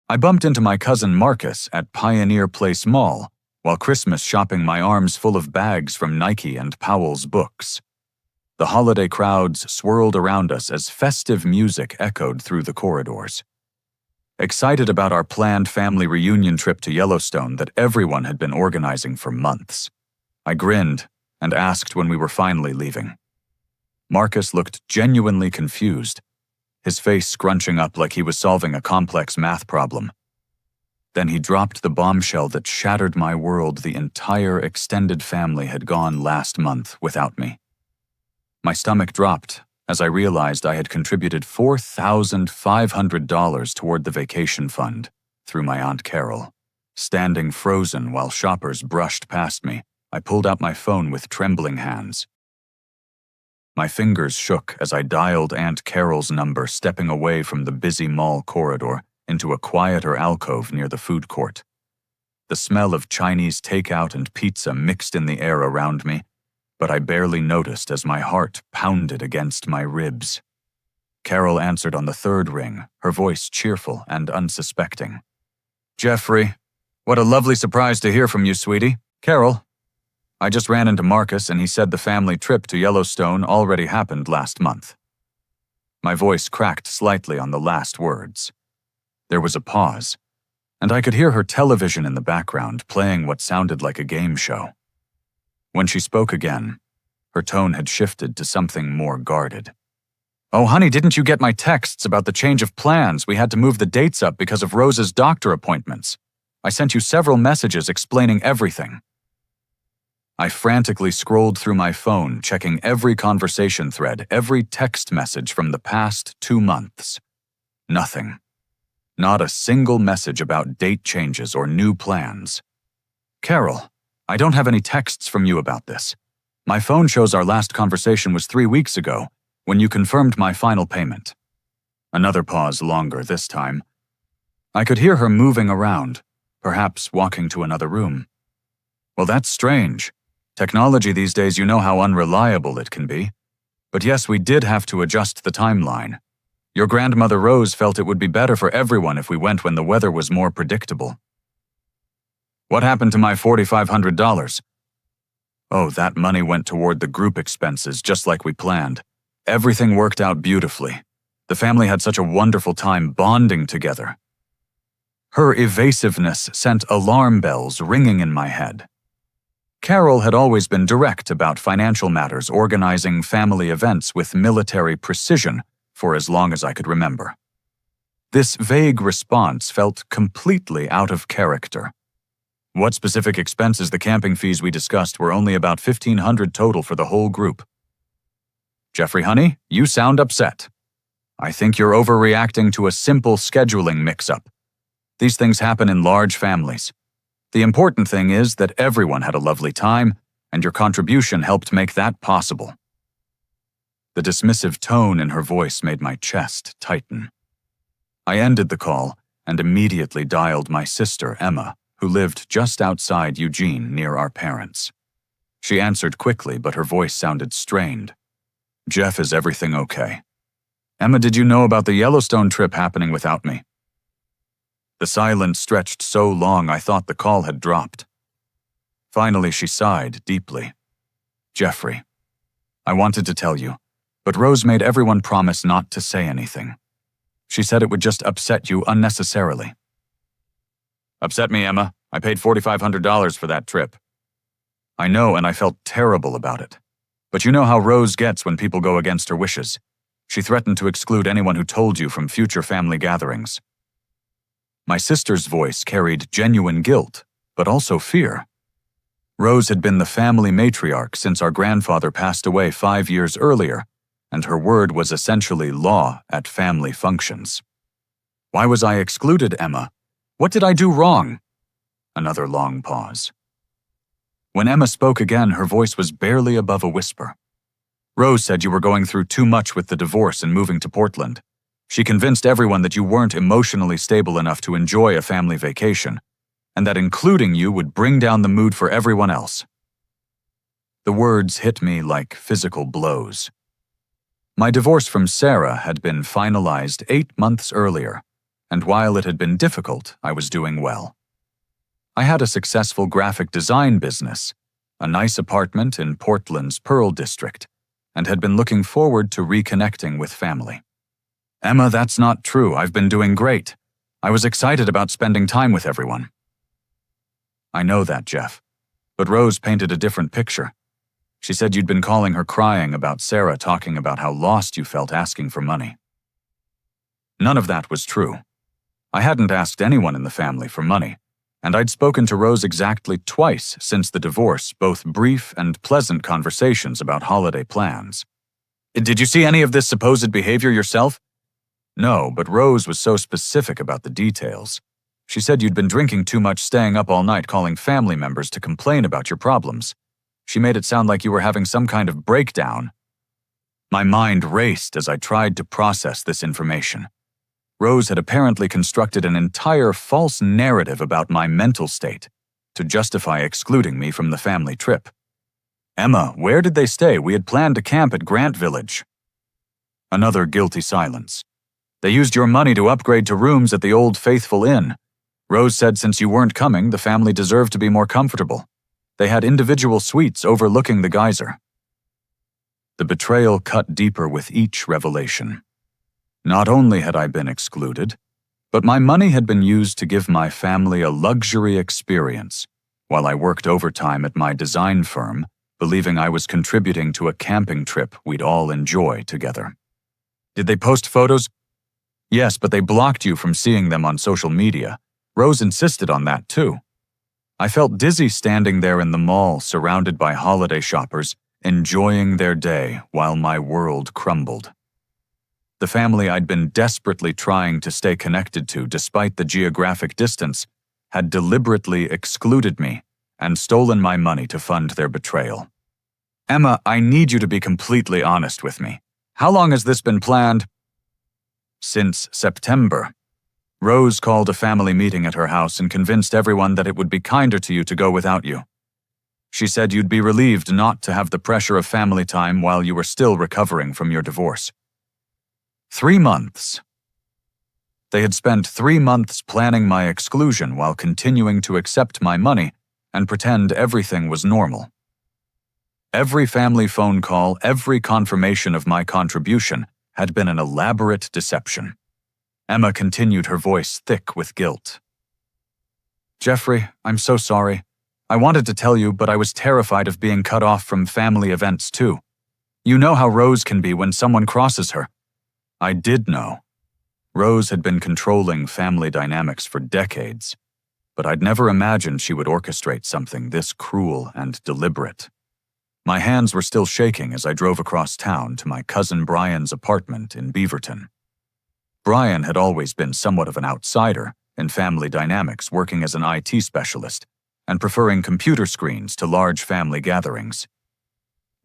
I bumped into my cousin Marcus at Pioneer Place Mall while Christmas shopping, my arms full of bags from Nike and Powell's books. The holiday crowds swirled around us as festive music echoed through the corridors. Excited about our planned family reunion trip to Yellowstone that everyone had been organizing for months, I grinned and asked when we were finally leaving. Marcus looked genuinely confused, his face scrunching up like he was solving a complex math problem. Then he dropped the bombshell that shattered my world. The entire extended family had gone last month without me. My stomach dropped as I realized I had contributed $4,500 toward the vacation fund through my Aunt Carol. Standing frozen while shoppers brushed past me, I pulled out my phone with trembling hands. My fingers shook as I dialed Aunt Carol's number, stepping away from the busy mall corridor into a quieter alcove near the food court. The smell of Chinese takeout and pizza mixed in the air around me, but I barely noticed as my heart pounded against my ribs. Carol answered on the third ring, her voice cheerful and unsuspecting. "Jeffrey, what a lovely surprise to hear from you, sweetie. Carol, I just ran into Marcus and he said the family trip to Yellowstone already happened last month." My voice cracked slightly on the last words. There was a pause, and I could hear her television in the background playing what sounded like a game show. When she spoke again, her tone had shifted to something more guarded. "Oh, honey, didn't you get my texts about the change of plans? We had to move the dates up because of Rose's doctor appointments. I sent you several messages explaining everything." I frantically scrolled through my phone, checking every conversation thread, every text message from the past 2 months. Nothing. Not a single message about date changes or new plans. "Carol, I don't have any texts from you about this. My phone shows our last conversation was 3 weeks ago, when you confirmed my final payment." Another pause, longer this time. I could hear her moving around, perhaps walking to another room. "Well, that's strange. Technology these days, you know how unreliable it can be. But yes, we did have to adjust the timeline. Your grandmother Rose felt it would be better for everyone if we went when the weather was more predictable." "What happened to my $4,500? "Oh, that money went toward the group expenses, just like we planned. Everything worked out beautifully. The family had such a wonderful time bonding together." Her evasiveness sent alarm bells ringing in my head. Carol had always been direct about financial matters, organizing family events with military precision for as long as I could remember. This vague response felt completely out of character. What specific expenses? The camping fees we discussed were only about $1,500 total for the whole group. "Jeffrey, honey, you sound upset. I think you're overreacting to a simple scheduling mix-up. These things happen in large families. The important thing is that everyone had a lovely time, and your contribution helped make that possible." The dismissive tone in her voice made my chest tighten. I ended the call and immediately dialed my sister, Emma, who lived just outside Eugene near our parents. She answered quickly, but her voice sounded strained. "Jeff, is everything okay? Emma, did you know about the Yellowstone trip happening without me?" The silence stretched so long I thought the call had dropped. Finally, she sighed deeply. "Jeffrey, I wanted to tell you, but Rose made everyone promise not to say anything. She said it would just upset you unnecessarily." "Upset me, Emma. I paid $4,500 for that trip." "I know, and I felt terrible about it. But you know how Rose gets when people go against her wishes. She threatened to exclude anyone who told you from future family gatherings." My sister's voice carried genuine guilt, but also fear. Rose had been the family matriarch since our grandfather passed away 5 years earlier, and her word was essentially law at family functions. "Why was I excluded, Emma? What did I do wrong?" Another long pause. When Emma spoke again, her voice was barely above a whisper. "Rose said you were going through too much with the divorce and moving to Portland. She convinced everyone that you weren't emotionally stable enough to enjoy a family vacation, and that including you would bring down the mood for everyone else." The words hit me like physical blows. My divorce from Sarah had been finalized 8 months earlier, and while it had been difficult, I was doing well. I had a successful graphic design business, a nice apartment in Portland's Pearl District, and had been looking forward to reconnecting with family. "Emma, that's not true. I've been doing great. I was excited about spending time with everyone." "I know that, Jeff. But Rose painted a different picture. She said you'd been calling her crying about Sarah talking about how lost you felt asking for money." None of that was true. I hadn't asked anyone in the family for money, and I'd spoken to Rose exactly twice since the divorce, both brief and pleasant conversations about holiday plans. "Did you see any of this supposed behavior yourself?" "No, but Rose was so specific about the details. She said you'd been drinking too much, staying up all night calling family members to complain about your problems. She made it sound like you were having some kind of breakdown." My mind raced as I tried to process this information. Rose had apparently constructed an entire false narrative about my mental state to justify excluding me from the family trip. "Emma, where did they stay? We had planned to camp at Grant Village." Another guilty silence. "They used your money to upgrade to rooms at the Old Faithful Inn. Rose said since you weren't coming, the family deserved to be more comfortable. They had individual suites overlooking the geyser." The betrayal cut deeper with each revelation. Not only had I been excluded, but my money had been used to give my family a luxury experience while I worked overtime at my design firm, believing I was contributing to a camping trip we'd all enjoy together. "Did they post photos?" "Yes, but they blocked you from seeing them on social media. Rose insisted on that too." I felt dizzy standing there in the mall, surrounded by holiday shoppers, enjoying their day while my world crumbled. The family I'd been desperately trying to stay connected to despite the geographic distance had deliberately excluded me and stolen my money to fund their betrayal. "Emma, I need you to be completely honest with me. How long has this been planned?" "Since September. Rose called a family meeting at her house and convinced everyone that it would be kinder to you to go without you. She said you'd be relieved not to have the pressure of family time while you were still recovering from your divorce." 3 months. They had spent 3 months planning my exclusion while continuing to accept my money and pretend everything was normal. Every family phone call, every confirmation of my contribution had been an elaborate deception. Emma continued, her voice thick with guilt. "Jeffrey, I'm so sorry. I wanted to tell you, but I was terrified of being cut off from family events too. You know how Rose can be when someone crosses her." I did know. Rose had been controlling family dynamics for decades, but I'd never imagined she would orchestrate something this cruel and deliberate. My hands were still shaking as I drove across town to my cousin Brian's apartment in Beaverton. Brian had always been somewhat of an outsider in family dynamics, working as an IT specialist and preferring computer screens to large family gatherings.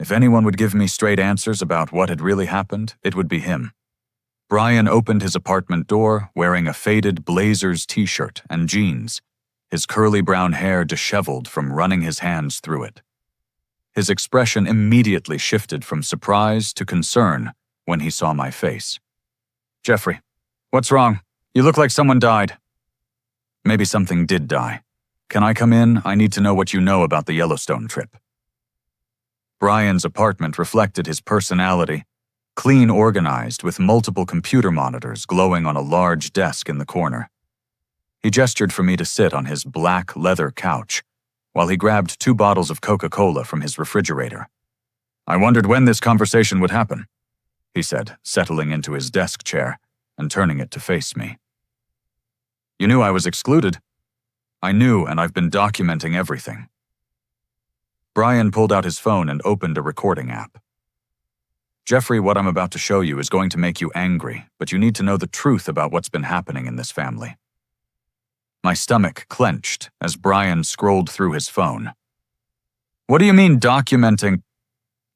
If anyone would give me straight answers about what had really happened, it would be him. Brian opened his apartment door wearing a faded Blazers t-shirt and jeans, his curly brown hair disheveled from running his hands through it. His expression immediately shifted from surprise to concern when he saw my face. "Jeffrey, what's wrong? You look like someone died." "Maybe something did die. Can I come in? I need to know what you know about the Yellowstone trip." Brian's apartment reflected his personality, clean, organized, with multiple computer monitors glowing on a large desk in the corner. He gestured for me to sit on his black leather couch while he grabbed 2 bottles of Coca-Cola from his refrigerator. "I wondered when this conversation would happen," he said, settling into his desk chair and turning it to face me. "You knew I was excluded." "I knew, and I've been documenting everything." Brian pulled out his phone and opened a recording app. "Jeffrey, what I'm about to show you is going to make you angry, but you need to know the truth about what's been happening in this family." My stomach clenched as Brian scrolled through his phone. "What do you mean documenting?"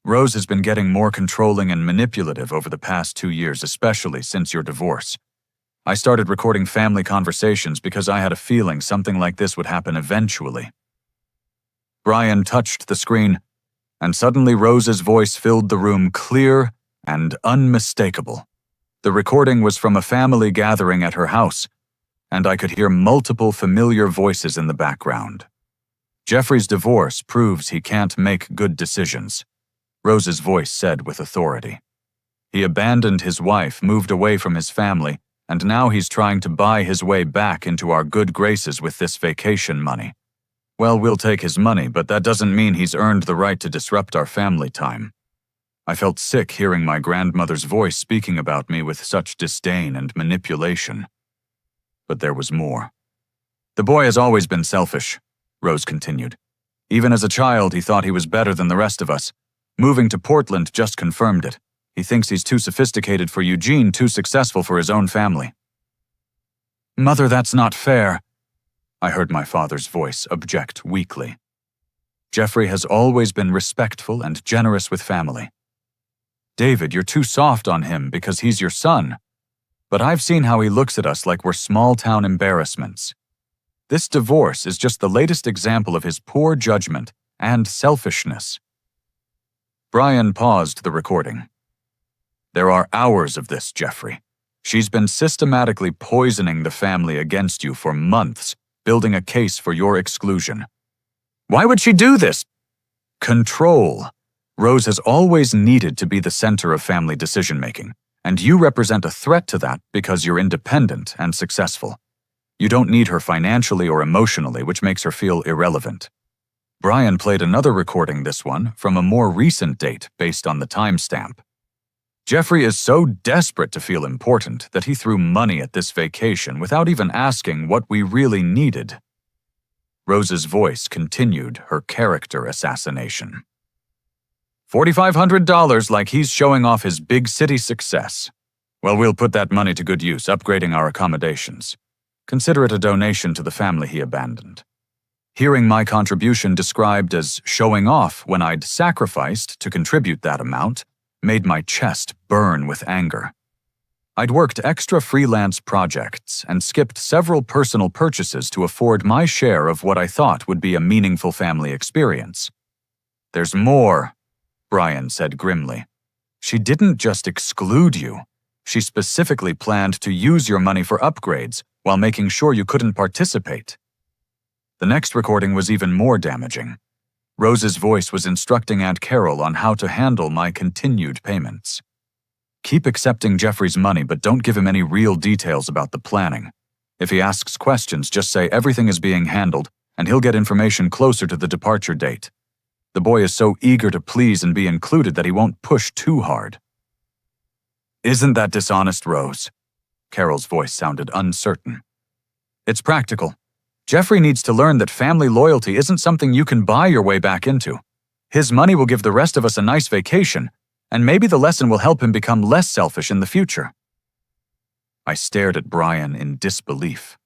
"Rose has been getting more controlling and manipulative over the past 2 years, especially since your divorce. I started recording family conversations because I had a feeling something like this would happen eventually." Brian touched the screen, and suddenly Rose's voice filled the room, clear and unmistakable. The recording was from a family gathering at her house, and I could hear multiple familiar voices in the background. Jeffrey's divorce proves he can't make good decisions, Rose's voice said with authority. He abandoned his wife, moved away from his family, and now he's trying to buy his way back into our good graces with this vacation money. Well, we'll take his money, but that doesn't mean he's earned the right to disrupt our family time. I felt sick hearing my grandmother's voice speaking about me with such disdain and manipulation. But there was more. The boy has always been selfish, Rose continued. Even as a child, he thought he was better than the rest of us. Moving to Portland just confirmed it. He thinks he's too sophisticated for Eugene, too successful for his own family. Mother, that's not fair, I heard my father's voice object weakly. Jeffrey has always been respectful and generous with family. David, you're too soft on him because he's your son. But I've seen how he looks at us like we're small-town embarrassments. This divorce is just the latest example of his poor judgment and selfishness. Brian paused the recording. There are hours of this, Jeffrey. She's been systematically poisoning the family against you for months, building a case for your exclusion. Why would she do this? Control. Rose has always needed to be the center of family decision-making, and you represent a threat to that because you're independent and successful. You don't need her financially or emotionally, which makes her feel irrelevant. Brian played another recording, this one, from a more recent date based on the timestamp. Jeffrey is so desperate to feel important that he threw money at this vacation without even asking what we really needed. Rose's voice continued her character assassination. $4,500 like he's showing off his big city success. Well, we'll put that money to good use, upgrading our accommodations. Consider it a donation to the family he abandoned. Hearing my contribution described as showing off when I'd sacrificed to contribute that amount made my chest burn with anger. I'd worked extra freelance projects and skipped several personal purchases to afford my share of what I thought would be a meaningful family experience. There's more, Brian said grimly. She didn't just exclude you. She specifically planned to use your money for upgrades while making sure you couldn't participate. The next recording was even more damaging. Rose's voice was instructing Aunt Carol on how to handle my continued payments. Keep accepting Jeffrey's money, but don't give him any real details about the planning. If he asks questions, just say everything is being handled, and he'll get information closer to the departure date. The boy is so eager to please and be included that he won't push too hard. Isn't that dishonest, Rose? Carol's voice sounded uncertain. It's practical. Jeffrey needs to learn that family loyalty isn't something you can buy your way back into. His money will give the rest of us a nice vacation, and maybe the lesson will help him become less selfish in the future. I stared at Brian in disbelief.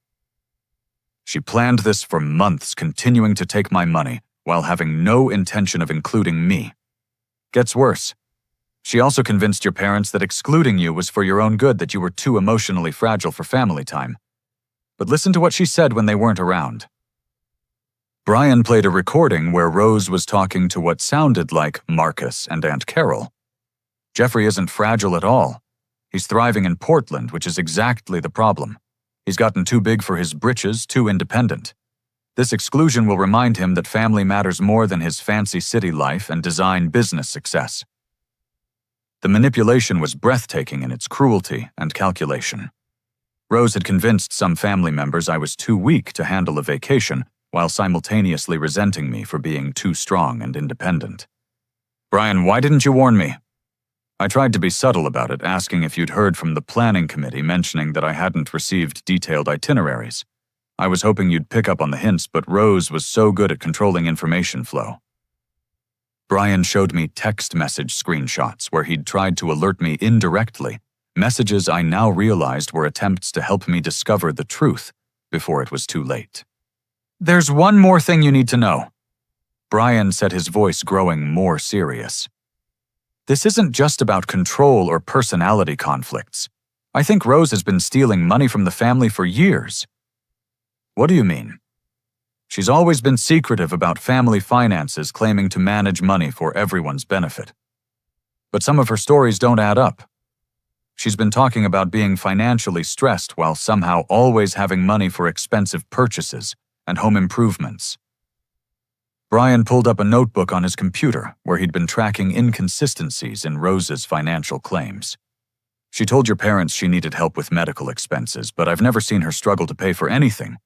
She planned this for months, continuing to take my money while having no intention of including me. Gets worse. She also convinced your parents that excluding you was for your own good, that you were too emotionally fragile for family time. But listen to what she said when they weren't around. Brian played a recording where Rose was talking to what sounded like Marcus and Aunt Carol. Jeffrey isn't fragile at all. He's thriving in Portland, which is exactly the problem. He's gotten too big for his britches, too independent. This exclusion will remind him that family matters more than his fancy city life and design business success. The manipulation was breathtaking in its cruelty and calculation. Rose had convinced some family members I was too weak to handle a vacation, while simultaneously resenting me for being too strong and independent. Brian, why didn't you warn me? I tried to be subtle about it, asking if you'd heard from the planning committee mentioning that I hadn't received detailed itineraries. I was hoping you'd pick up on the hints, but Rose was so good at controlling information flow. Brian showed me text message screenshots where he'd tried to alert me indirectly, messages I now realized were attempts to help me discover the truth before it was too late. There's one more thing you need to know. Brian said, his voice growing more serious. This isn't just about control or personality conflicts. I think Rose has been stealing money from the family for years. What do you mean? She's always been secretive about family finances, claiming to manage money for everyone's benefit. But some of her stories don't add up. She's been talking about being financially stressed while somehow always having money for expensive purchases and home improvements. Brian pulled up a notebook on his computer where he'd been tracking inconsistencies in Rose's financial claims. She told your parents she needed help with medical expenses, but I've never seen her struggle to pay for anything.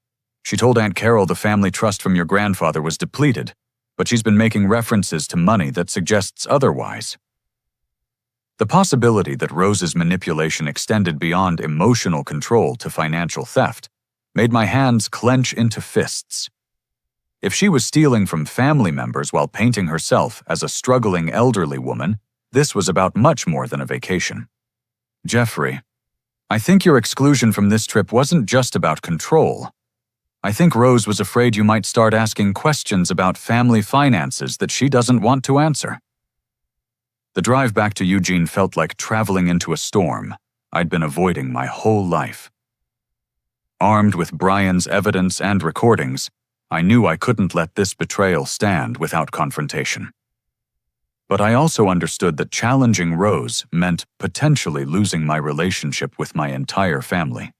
She told Aunt Carol the family trust from your grandfather was depleted, but she's been making references to money that suggests otherwise. The possibility that Rose's manipulation extended beyond emotional control to financial theft made my hands clench into fists. If she was stealing from family members while painting herself as a struggling elderly woman, this was about much more than a vacation. Jeffrey, I think your exclusion from this trip wasn't just about control. I think Rose was afraid you might start asking questions about family finances that she doesn't want to answer. The drive back to Eugene felt like traveling into a storm I'd been avoiding my whole life. Armed with Brian's evidence and recordings, I knew I couldn't let this betrayal stand without confrontation. But I also understood that challenging Rose meant potentially losing my relationship with my entire family.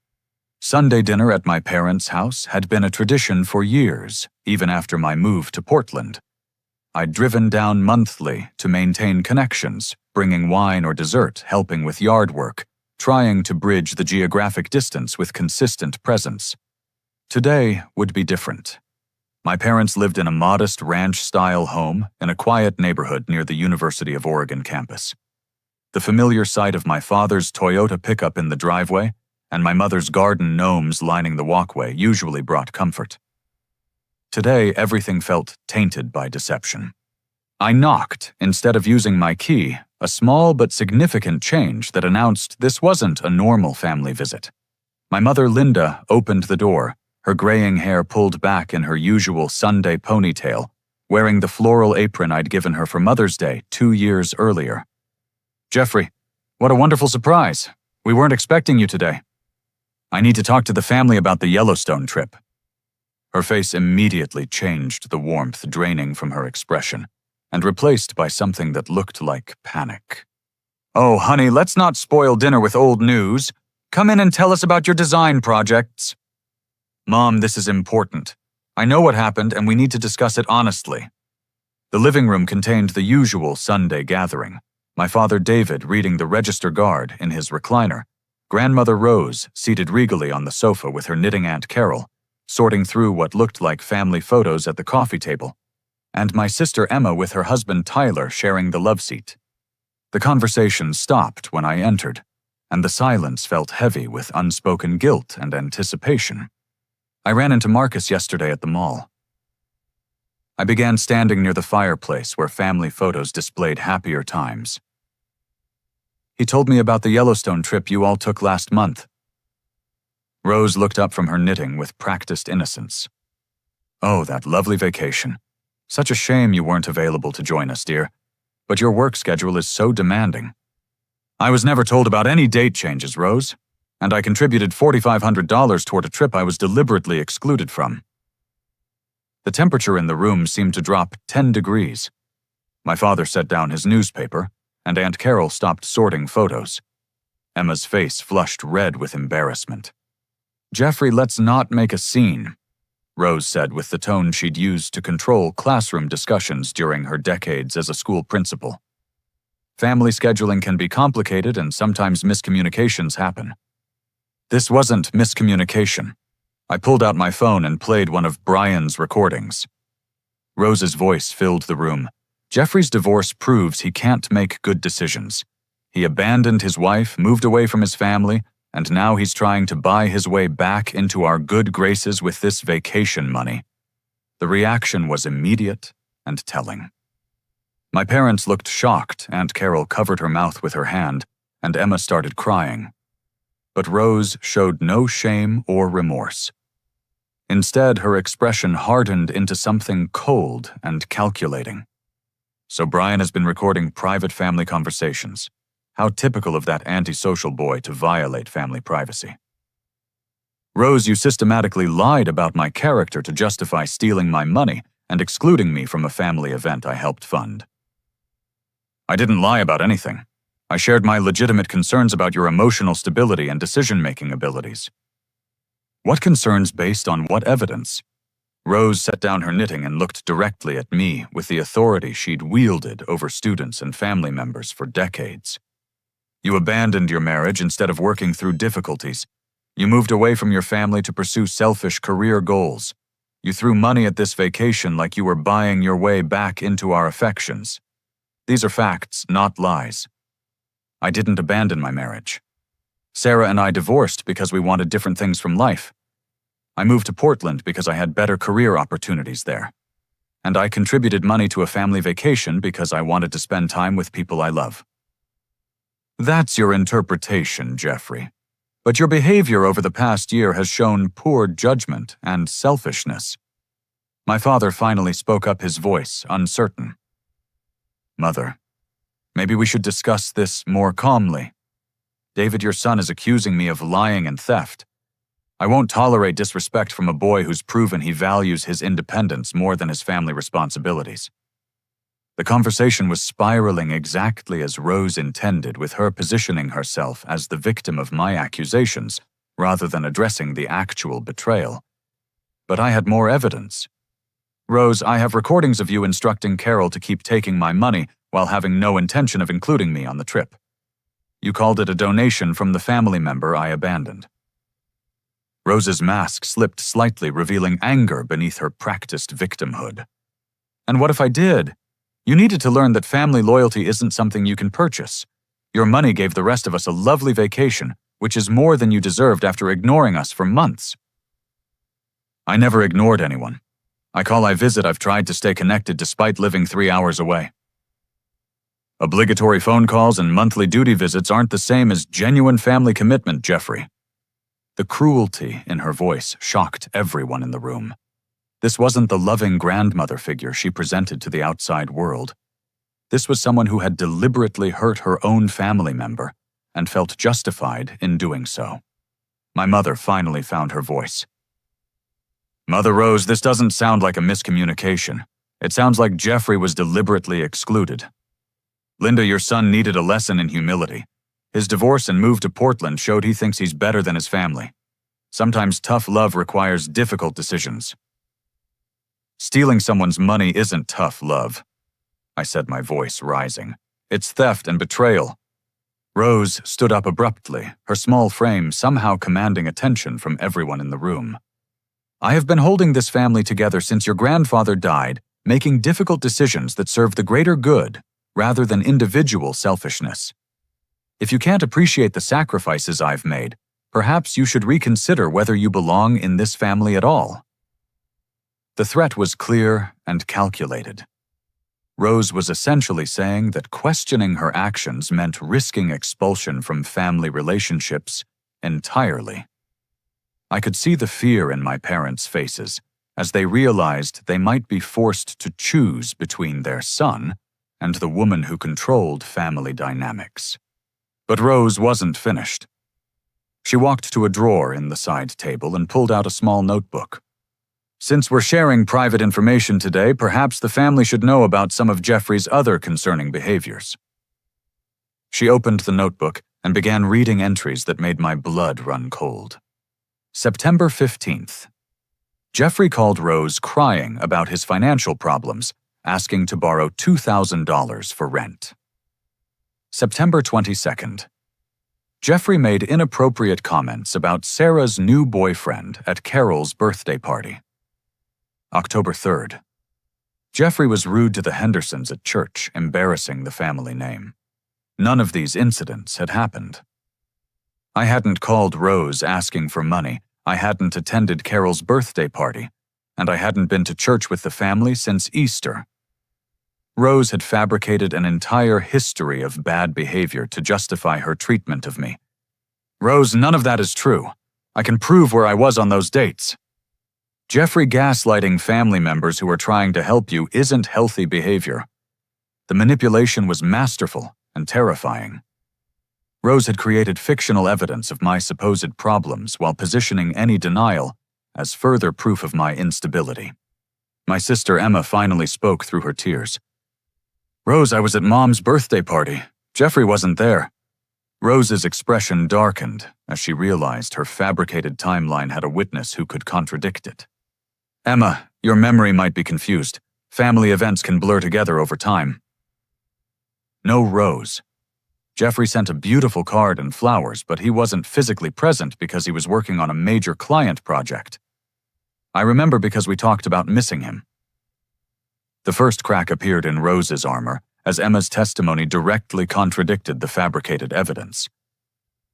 Sunday dinner at my parents' house had been a tradition for years, even after my move to Portland. I'd driven down monthly to maintain connections, bringing wine or dessert, helping with yard work, trying to bridge the geographic distance with consistent presence. Today would be different. My parents lived in a modest ranch-style home in a quiet neighborhood near the University of Oregon campus. The familiar sight of my father's Toyota pickup in the driveway and my mother's garden gnomes lining the walkway usually brought comfort. Today, everything felt tainted by deception. I knocked instead of using my key, a small but significant change that announced this wasn't a normal family visit. My mother, Linda, opened the door, her graying hair pulled back in her usual Sunday ponytail, wearing the floral apron I'd given her for Mother's Day 2 years earlier. Jeffrey, what a wonderful surprise. We weren't expecting you today. I need to talk to the family about the Yellowstone trip. Her face immediately changed, the warmth draining from her expression, and replaced by something that looked like panic. Oh, honey, let's not spoil dinner with old news. Come in and tell us about your design projects. Mom, this is important. I know what happened and we need to discuss it honestly. The living room contained the usual Sunday gathering. My father David reading the Register Guard in his recliner, Grandmother Rose seated regally on the sofa with her knitting Aunt Carol, sorting through what looked like family photos at the coffee table, and my sister Emma with her husband Tyler sharing the love seat. The conversation stopped when I entered, and the silence felt heavy with unspoken guilt and anticipation. I ran into Marcus yesterday at the mall. I began standing near the fireplace where family photos displayed happier times. He told me about the Yellowstone trip you all took last month. Rose looked up from her knitting with practiced innocence. Oh, that lovely vacation. Such a shame you weren't available to join us, dear. But your work schedule is so demanding. I was never told about any date changes, Rose, and I contributed $4,500 toward a trip I was deliberately excluded from. The temperature in the room seemed to drop 10 degrees. My father set down his newspaper, and Aunt Carol stopped sorting photos. Emma's face flushed red with embarrassment. Jeffrey, let's not make a scene, Rose said with the tone she'd used to control classroom discussions during her decades as a school principal. Family scheduling can be complicated and sometimes miscommunications happen. This wasn't miscommunication. I pulled out my phone and played one of Brian's recordings. Rose's voice filled the room. Jeffrey's divorce proves he can't make good decisions. He abandoned his wife, moved away from his family, and now he's trying to buy his way back into our good graces with this vacation money. The reaction was immediate and telling. My parents looked shocked. Aunt Carol covered her mouth with her hand, and Emma started crying. But Rose showed no shame or remorse. Instead, her expression hardened into something cold and calculating. So Brian has been recording private family conversations. How typical of that antisocial boy to violate family privacy. Rose, you systematically lied about my character to justify stealing my money and excluding me from a family event I helped fund. I didn't lie about anything. I shared my legitimate concerns about your emotional stability and decision-making abilities. What concerns based on what evidence? Rose set down her knitting and looked directly at me with the authority she'd wielded over students and family members for decades. You abandoned your marriage instead of working through difficulties. You moved away from your family to pursue selfish career goals. You threw money at this vacation like you were buying your way back into our affections. These are facts, not lies. I didn't abandon my marriage. Sarah and I divorced because we wanted different things from life. I moved to Portland because I had better career opportunities there. And I contributed money to a family vacation because I wanted to spend time with people I love. That's your interpretation, Jeffrey. But your behavior over the past year has shown poor judgment and selfishness. My father finally spoke up, his voice uncertain. Mother, maybe we should discuss this more calmly. David, your son, is accusing me of lying and theft. I won't tolerate disrespect from a boy who's proven he values his independence more than his family responsibilities. The conversation was spiraling exactly as Rose intended, with her positioning herself as the victim of my accusations rather than addressing the actual betrayal. But I had more evidence. Rose, I have recordings of you instructing Carol to keep taking my money while having no intention of including me on the trip. You called it a donation from the family member I abandoned. Rose's mask slipped slightly, revealing anger beneath her practiced victimhood. And what if I did? You needed to learn that family loyalty isn't something you can purchase. Your money gave the rest of us a lovely vacation, which is more than you deserved after ignoring us for months. I never ignored anyone. I call, I visit, I've tried to stay connected despite living 3 hours away. Obligatory phone calls and monthly duty visits aren't the same as genuine family commitment, Jeffrey. The cruelty in her voice shocked everyone in the room. This wasn't the loving grandmother figure she presented to the outside world. This was someone who had deliberately hurt her own family member and felt justified in doing so. My mother finally found her voice. Mother Rose, this doesn't sound like a miscommunication. It sounds like Jeffrey was deliberately excluded. Linda, your son needed a lesson in humility. His divorce and move to Portland showed he thinks he's better than his family. Sometimes tough love requires difficult decisions. Stealing someone's money isn't tough love, I said, my voice rising. It's theft and betrayal. Rose stood up abruptly, her small frame somehow commanding attention from everyone in the room. I have been holding this family together since your grandfather died, making difficult decisions that serve the greater good rather than individual selfishness. If you can't appreciate the sacrifices I've made, perhaps you should reconsider whether you belong in this family at all. The threat was clear and calculated. Rose was essentially saying that questioning her actions meant risking expulsion from family relationships entirely. I could see the fear in my parents' faces as they realized they might be forced to choose between their son and the woman who controlled family dynamics. But Rose wasn't finished. She walked to a drawer in the side table and pulled out a small notebook. Since we're sharing private information today, perhaps the family should know about some of Jeffrey's other concerning behaviors. She opened the notebook and began reading entries that made my blood run cold. September 15th. Jeffrey called Rose crying about his financial problems, asking to borrow $2,000 for rent. September 22nd. Jeffrey made inappropriate comments about Sarah's new boyfriend at Carol's birthday party. October 3rd. Jeffrey was rude to the Hendersons at church, embarrassing the family name. None of these incidents had happened. I hadn't called Rose asking for money, I hadn't attended Carol's birthday party, and I hadn't been to church with the family since Easter. Rose had fabricated an entire history of bad behavior to justify her treatment of me. Rose, none of that is true. I can prove where I was on those dates. Jeffrey, gaslighting family members who are trying to help you isn't healthy behavior. The manipulation was masterful and terrifying. Rose had created fictional evidence of my supposed problems while positioning any denial as further proof of my instability. My sister Emma finally spoke through her tears. Rose, I was at Mom's birthday party. Jeffrey wasn't there. Rose's expression darkened as she realized her fabricated timeline had a witness who could contradict it. Emma, your memory might be confused. Family events can blur together over time. No Rose. Jeffrey sent a beautiful card and flowers, but he wasn't physically present because he was working on a major client project. I remember because we talked about missing him. The first crack appeared in Rose's armor, as Emma's testimony directly contradicted the fabricated evidence.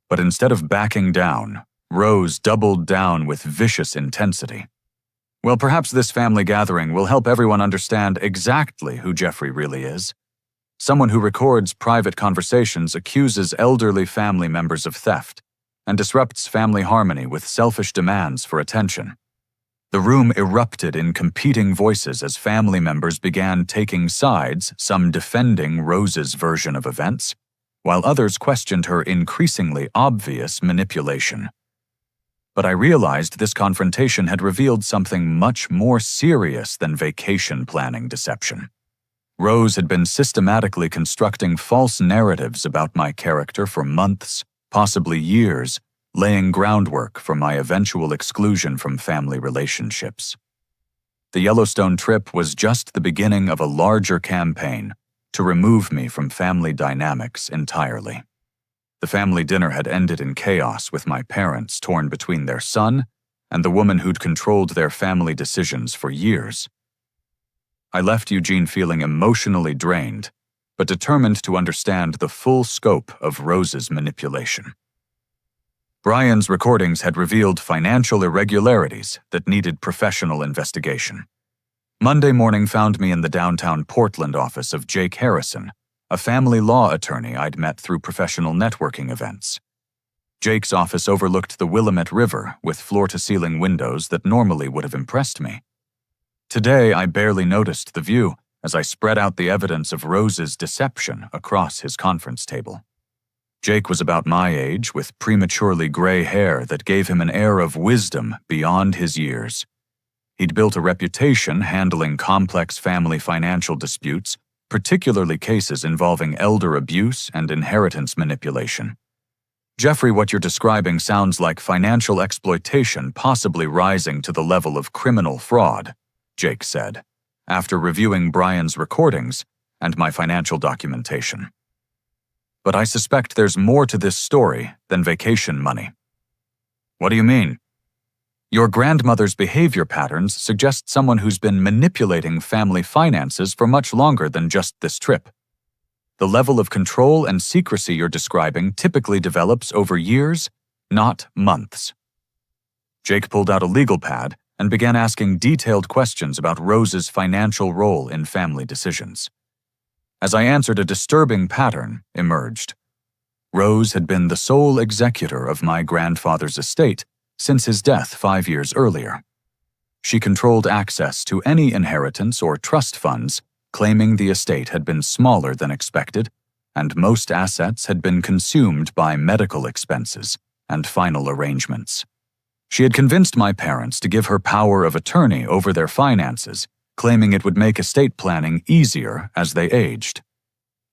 But instead of backing down, Rose doubled down with vicious intensity. Well, perhaps this family gathering will help everyone understand exactly who Jeffrey really is. Someone who records private conversations, accuses elderly family members of theft, and disrupts family harmony with selfish demands for attention. The room erupted in competing voices as family members began taking sides, some defending Rose's version of events, while others questioned her increasingly obvious manipulation. But I realized this confrontation had revealed something much more serious than vacation planning deception. Rose had been systematically constructing false narratives about my character for months, possibly years, laying groundwork for my eventual exclusion from family relationships. The Yellowstone trip was just the beginning of a larger campaign to remove me from family dynamics entirely. The family dinner had ended in chaos, with my parents torn between their son and the woman who'd controlled their family decisions for years. I left Eugene feeling emotionally drained, but determined to understand the full scope of Rose's manipulation. Brian's recordings had revealed financial irregularities that needed professional investigation. Monday morning found me in the downtown Portland office of Jake Harrison, a family law attorney I'd met through professional networking events. Jake's office overlooked the Willamette River with floor-to-ceiling windows that normally would have impressed me. Today, I barely noticed the view as I spread out the evidence of Rose's deception across his conference table. Jake was about my age, with prematurely gray hair that gave him an air of wisdom beyond his years. He'd built a reputation handling complex family financial disputes, particularly cases involving elder abuse and inheritance manipulation. Jeffrey, what you're describing sounds like financial exploitation possibly rising to the level of criminal fraud, Jake said, after reviewing Brian's recordings and my financial documentation. But I suspect there's more to this story than vacation money. What do you mean? Your grandmother's behavior patterns suggest someone who's been manipulating family finances for much longer than just this trip. The level of control and secrecy you're describing typically develops over years, not months. Jake pulled out a legal pad and began asking detailed questions about Rose's financial role in family decisions. As I answered, a disturbing pattern emerged. Rose had been the sole executor of my grandfather's estate since his death 5 years earlier. She controlled access to any inheritance or trust funds, claiming the estate had been smaller than expected, and most assets had been consumed by medical expenses and final arrangements. She had convinced my parents to give her power of attorney over their finances, claiming it would make estate planning easier as they aged.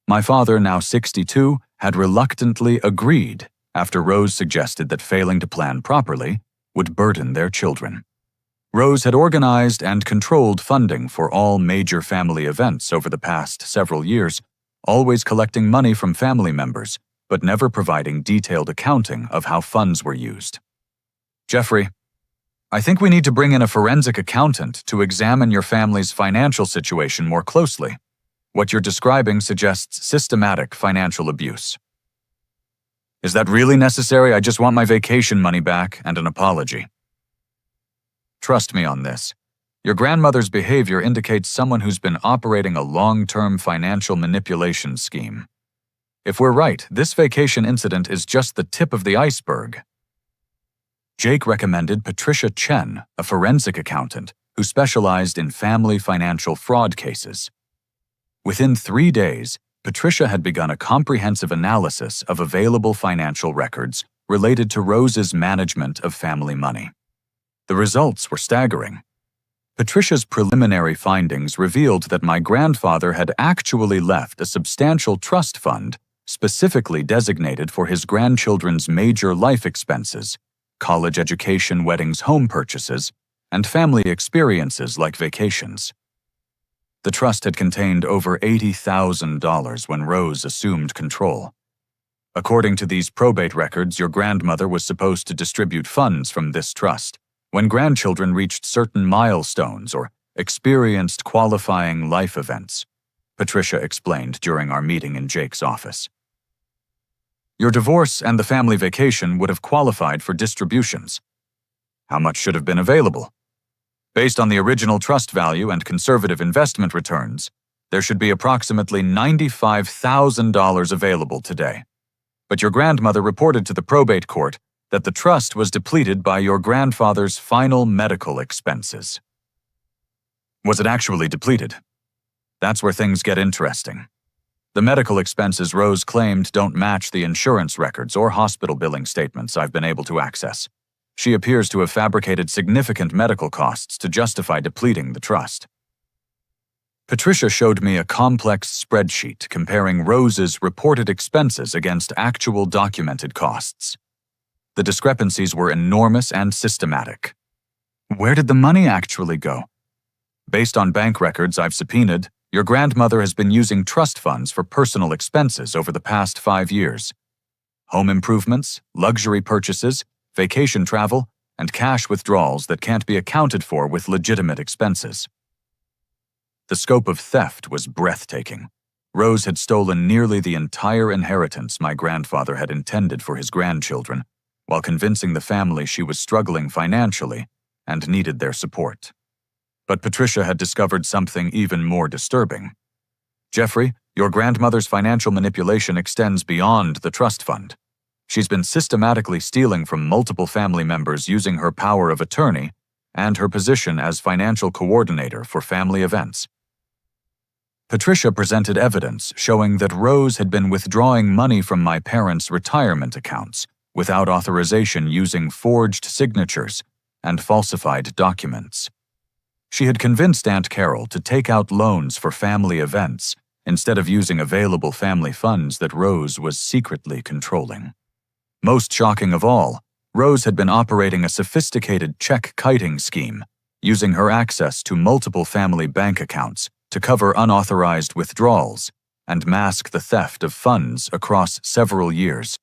My father, now 62, had reluctantly agreed after Rose suggested that failing to plan properly would burden their children. Rose had organized and controlled funding for all major family events over the past several years, always collecting money from family members, but never providing detailed accounting of how funds were used. Jeffrey, I think we need to bring in a forensic accountant to examine your family's financial situation more closely. What you're describing suggests systematic financial abuse. Is that really necessary? I just want my vacation money back and an apology. Trust me on this. Your grandmother's behavior indicates someone who's been operating a long-term financial manipulation scheme. If we're right, this vacation incident is just the tip of the iceberg. Jake recommended Patricia Chen, a forensic accountant who specialized in family financial fraud cases. Within 3 days, Patricia had begun a comprehensive analysis of available financial records related to Rose's management of family money. The results were staggering. Patricia's preliminary findings revealed that my grandfather had actually left a substantial trust fund specifically designated for his grandchildren's major life expenses, college education, weddings, home purchases, and family experiences like vacations. The trust had contained over $80,000 when Rose assumed control. According to these probate records, your grandmother was supposed to distribute funds from this trust when grandchildren reached certain milestones or experienced qualifying life events, Patricia explained during our meeting in Jake's office. Your divorce and the family vacation would have qualified for distributions. How much should have been available? Based on the original trust value and conservative investment returns, there should be approximately $95,000 available today. But your grandmother reported to the probate court that the trust was depleted by your grandfather's final medical expenses. Was it actually depleted? That's where things get interesting. The medical expenses Rose claimed don't match the insurance records or hospital billing statements I've been able to access. She appears to have fabricated significant medical costs to justify depleting the trust. Patricia showed me a complex spreadsheet comparing Rose's reported expenses against actual documented costs. The discrepancies were enormous and systematic. Where did the money actually go? Based on bank records I've subpoenaed, your grandmother has been using trust funds for personal expenses over the past 5 years. Home improvements, luxury purchases, vacation travel, and cash withdrawals that can't be accounted for with legitimate expenses. The scope of theft was breathtaking. Rose had stolen nearly the entire inheritance my grandfather had intended for his grandchildren, while convincing the family she was struggling financially and needed their support. But Patricia had discovered something even more disturbing. Jeffrey, your grandmother's financial manipulation extends beyond the trust fund. She's been systematically stealing from multiple family members using her power of attorney and her position as financial coordinator for family events. Patricia presented evidence showing that Rose had been withdrawing money from my parents' retirement accounts without authorization using forged signatures and falsified documents. She had convinced Aunt Carol to take out loans for family events instead of using available family funds that Rose was secretly controlling. Most shocking of all, Rose had been operating a sophisticated check-kiting scheme, using her access to multiple family bank accounts to cover unauthorized withdrawals and mask the theft of funds across several years.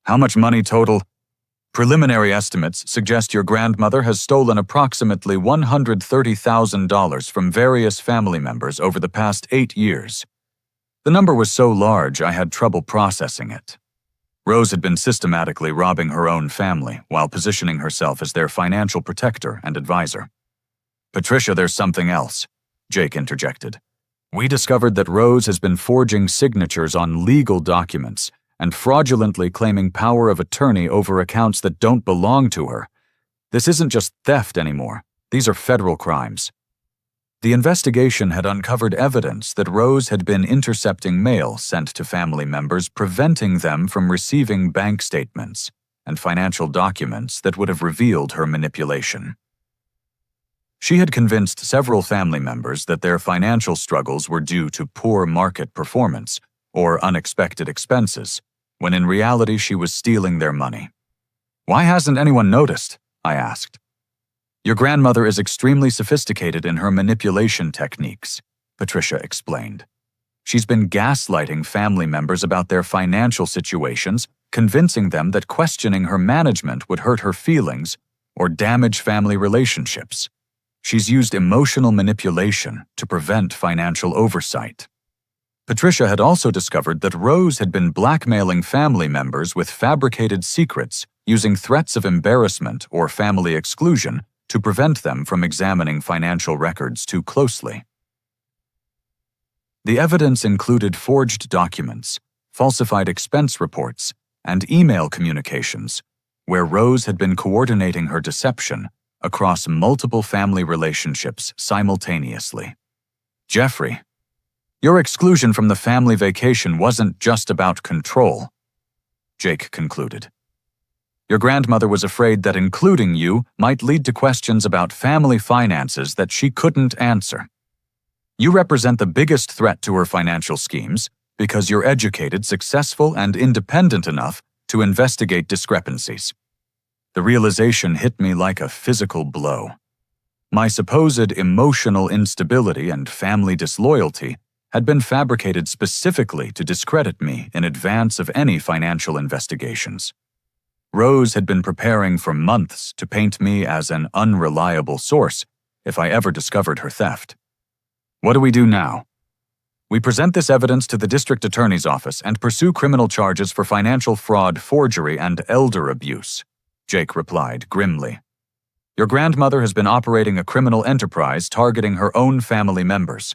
How much money total? Preliminary estimates suggest your grandmother has stolen approximately $130,000 from various family members over the past 8 years. The number was so large I had trouble processing it. Rose had been systematically robbing her own family while positioning herself as their financial protector and advisor. Patricia, there's something else, Jake interjected. We discovered that Rose has been forging signatures on legal documents and fraudulently claiming power of attorney over accounts that don't belong to her. This isn't just theft anymore. These are federal crimes. The investigation had uncovered evidence that Rose had been intercepting mail sent to family members, preventing them from receiving bank statements and financial documents that would have revealed her manipulation. She had convinced several family members that their financial struggles were due to poor market performance or unexpected expenses, when in reality she was stealing their money. Why hasn't anyone noticed? I asked. Your grandmother is extremely sophisticated in her manipulation techniques, Patricia explained. She's been gaslighting family members about their financial situations, convincing them that questioning her management would hurt her feelings or damage family relationships. She's used emotional manipulation to prevent financial oversight. Patricia had also discovered that Rose had been blackmailing family members with fabricated secrets, using threats of embarrassment or family exclusion to prevent them from examining financial records too closely. The evidence included forged documents, falsified expense reports, and email communications, where Rose had been coordinating her deception across multiple family relationships simultaneously. Jeffrey, your exclusion from the family vacation wasn't just about control, Jake concluded. Your grandmother was afraid that including you might lead to questions about family finances that she couldn't answer. You represent the biggest threat to her financial schemes, because you're educated, successful, and independent enough to investigate discrepancies. The realization hit me like a physical blow. My supposed emotional instability and family disloyalty had been fabricated specifically to discredit me in advance of any financial investigations. Rose had been preparing for months to paint me as an unreliable source if I ever discovered her theft. What do we do now? We present this evidence to the district attorney's office and pursue criminal charges for financial fraud, forgery, and elder abuse, Jake replied grimly. Your grandmother has been operating a criminal enterprise targeting her own family members.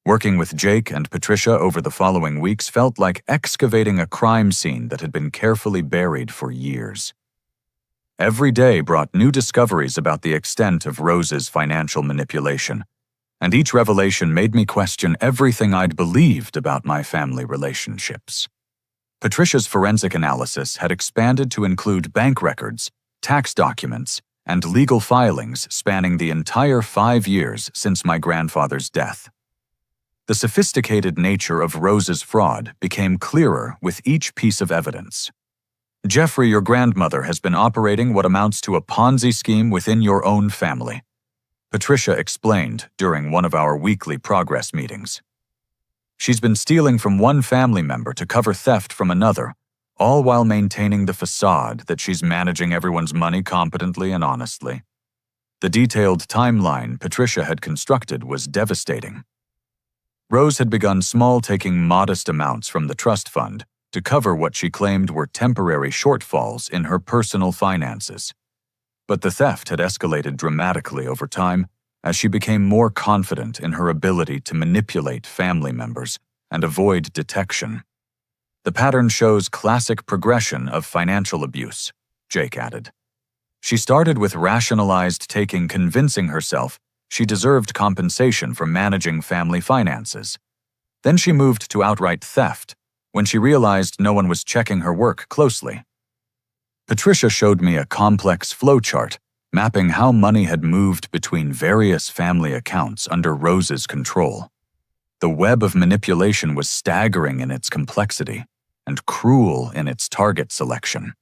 Working with Jake and Patricia over the following weeks felt like excavating a crime scene that had been carefully buried for years. Every day brought new discoveries about the extent of Rose's financial manipulation, and each revelation made me question everything I'd believed about my family relationships. Patricia's forensic analysis had expanded to include bank records, tax documents, and legal filings spanning the entire 5 years since my grandfather's death. The sophisticated nature of Rose's fraud became clearer with each piece of evidence. Jeffrey, your grandmother has been operating what amounts to a Ponzi scheme within your own family, Patricia explained during one of our weekly progress meetings. She's been stealing from one family member to cover theft from another, all while maintaining the facade that she's managing everyone's money competently and honestly. The detailed timeline Patricia had constructed was devastating. Rose had begun small, taking modest amounts from the trust fund to cover what she claimed were temporary shortfalls in her personal finances. But the theft had escalated dramatically over time as she became more confident in her ability to manipulate family members and avoid detection. The pattern shows classic progression of financial abuse, Jake added. She started with rationalized taking, convincing herself she deserved compensation for managing family finances. Then she moved to outright theft when she realized no one was checking her work closely. Patricia showed me a complex flowchart mapping how money had moved between various family accounts under Rose's control. The web of manipulation was staggering in its complexity and cruel in its target selection.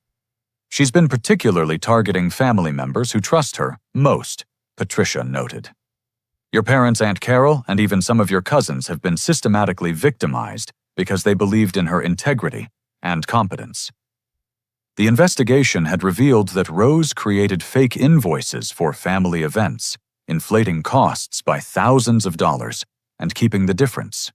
She's been particularly targeting family members who trust her most, Patricia noted. Your parents, Aunt Carol, and even some of your cousins have been systematically victimized because they believed in her integrity and competence. The investigation had revealed that Rose created fake invoices for family events, inflating costs by thousands of dollars and keeping the difference.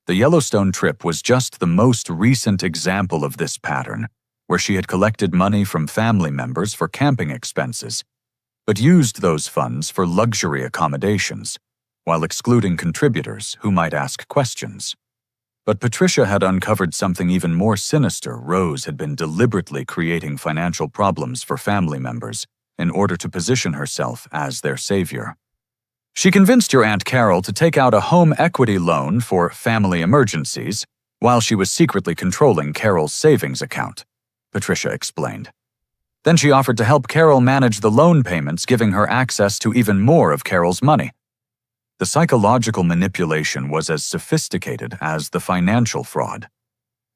The Yellowstone trip was just the most recent example of this pattern, where she had collected money from family members for camping expenses, but used those funds for luxury accommodations, while excluding contributors who might ask questions. But Patricia had uncovered something even more sinister. Rose had been deliberately creating financial problems for family members in order to position herself as their savior. She convinced your Aunt Carol to take out a home equity loan for family emergencies while she was secretly controlling Carol's savings account, Patricia explained. Then she offered to help Carol manage the loan payments, giving her access to even more of Carol's money. The psychological manipulation was as sophisticated as the financial fraud.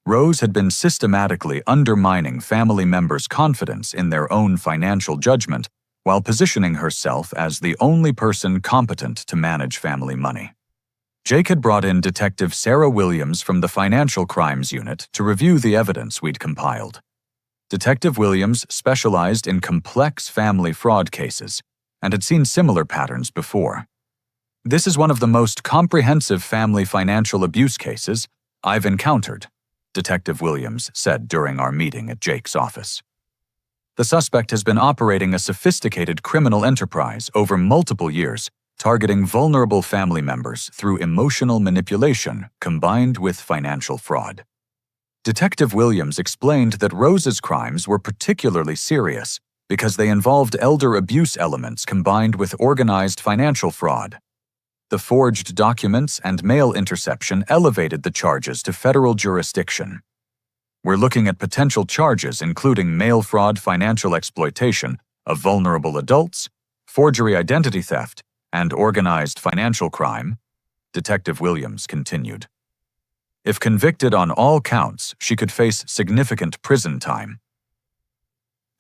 Rose had been systematically undermining family members' confidence in their own financial judgment while positioning herself as the only person competent to manage family money. Jake had brought in Detective Sarah Williams from the Financial Crimes Unit to review the evidence we'd compiled. Detective Williams specialized in complex family fraud cases and had seen similar patterns before. This is one of the most comprehensive family financial abuse cases I've encountered, Detective Williams said during our meeting at Jake's office. The suspect has been operating a sophisticated criminal enterprise over multiple years, targeting vulnerable family members through emotional manipulation combined with financial fraud. Detective Williams explained that Rose's crimes were particularly serious because they involved elder abuse elements combined with organized financial fraud. The forged documents and mail interception elevated the charges to federal jurisdiction. We're looking at potential charges including mail fraud, financial exploitation of vulnerable adults, forgery identity theft, and organized financial crime, Detective Williams continued. If convicted on all counts, she could face significant prison time.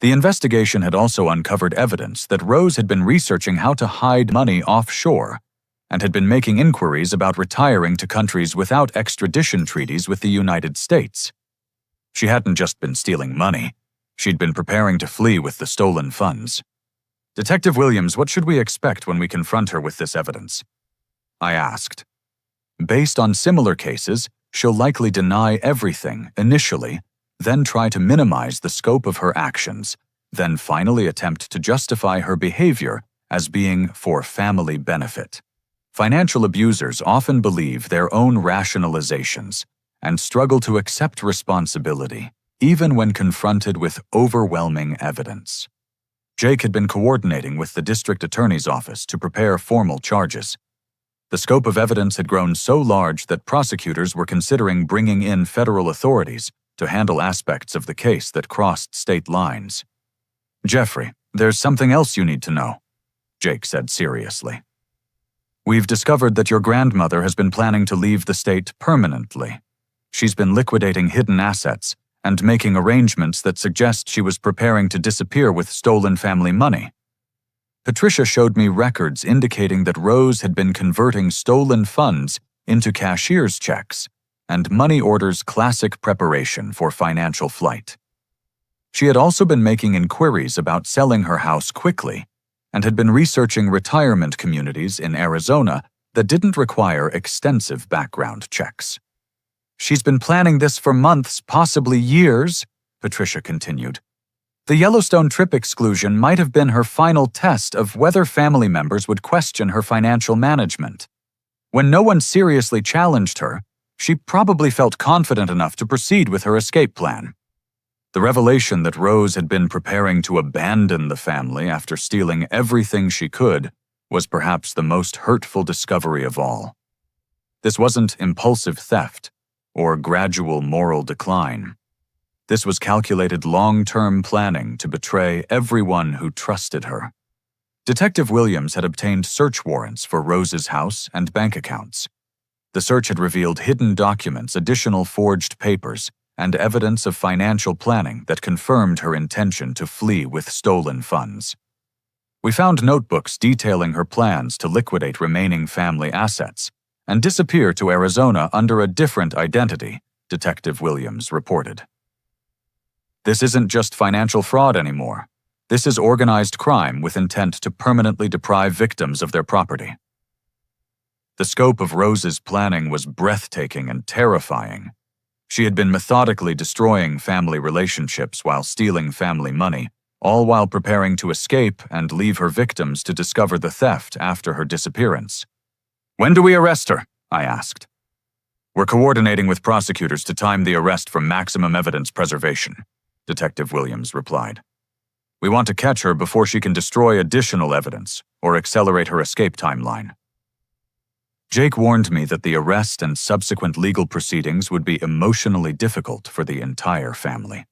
The investigation had also uncovered evidence that Rose had been researching how to hide money offshore and had been making inquiries about retiring to countries without extradition treaties with the United States. She hadn't just been stealing money. She'd been preparing to flee with the stolen funds. "Detective Williams, what should we expect when we confront her with this evidence?" I asked. "Based on similar cases, she'll likely deny everything initially, then try to minimize the scope of her actions, then finally attempt to justify her behavior as being for family benefit." Financial abusers often believe their own rationalizations and struggle to accept responsibility, even when confronted with overwhelming evidence. Jake had been coordinating with the district attorney's office to prepare formal charges. The scope of evidence had grown so large that prosecutors were considering bringing in federal authorities to handle aspects of the case that crossed state lines. "Jeffrey, there's something else you need to know," Jake said seriously. "We've discovered that your grandmother has been planning to leave the state permanently. She's been liquidating hidden assets and making arrangements that suggest she was preparing to disappear with stolen family money. Patricia showed me records indicating that Rose had been converting stolen funds into cashier's checks and money orders classic preparation for financial flight. She had also been making inquiries about selling her house quickly and had been researching retirement communities in Arizona that didn't require extensive background checks. She's been planning this for months, possibly years," Patricia continued. "The Yellowstone trip exclusion might have been her final test of whether family members would question her financial management. When no one seriously challenged her, she probably felt confident enough to proceed with her escape plan. The revelation that Rose had been preparing to abandon the family after stealing everything she could was perhaps the most hurtful discovery of all. This wasn't impulsive theft or gradual moral decline. This was calculated long-term planning to betray everyone who trusted her. Detective Williams had obtained search warrants for Rose's house and bank accounts. The search had revealed hidden documents, additional forged papers, and evidence of financial planning that confirmed her intention to flee with stolen funds. We found notebooks detailing her plans to liquidate remaining family assets and disappear to Arizona under a different identity, Detective Williams reported. "This isn't just financial fraud anymore. This is organized crime with intent to permanently deprive victims of their property." The scope of Rose's planning was breathtaking and terrifying. She had been methodically destroying family relationships while stealing family money, all while preparing to escape and leave her victims to discover the theft after her disappearance. "When do we arrest her?" I asked. "We're coordinating with prosecutors to time the arrest for maximum evidence preservation," Detective Williams replied. "We want to catch her before she can destroy additional evidence or accelerate her escape timeline." Jake warned me that the arrest and subsequent legal proceedings would be emotionally difficult for the entire family.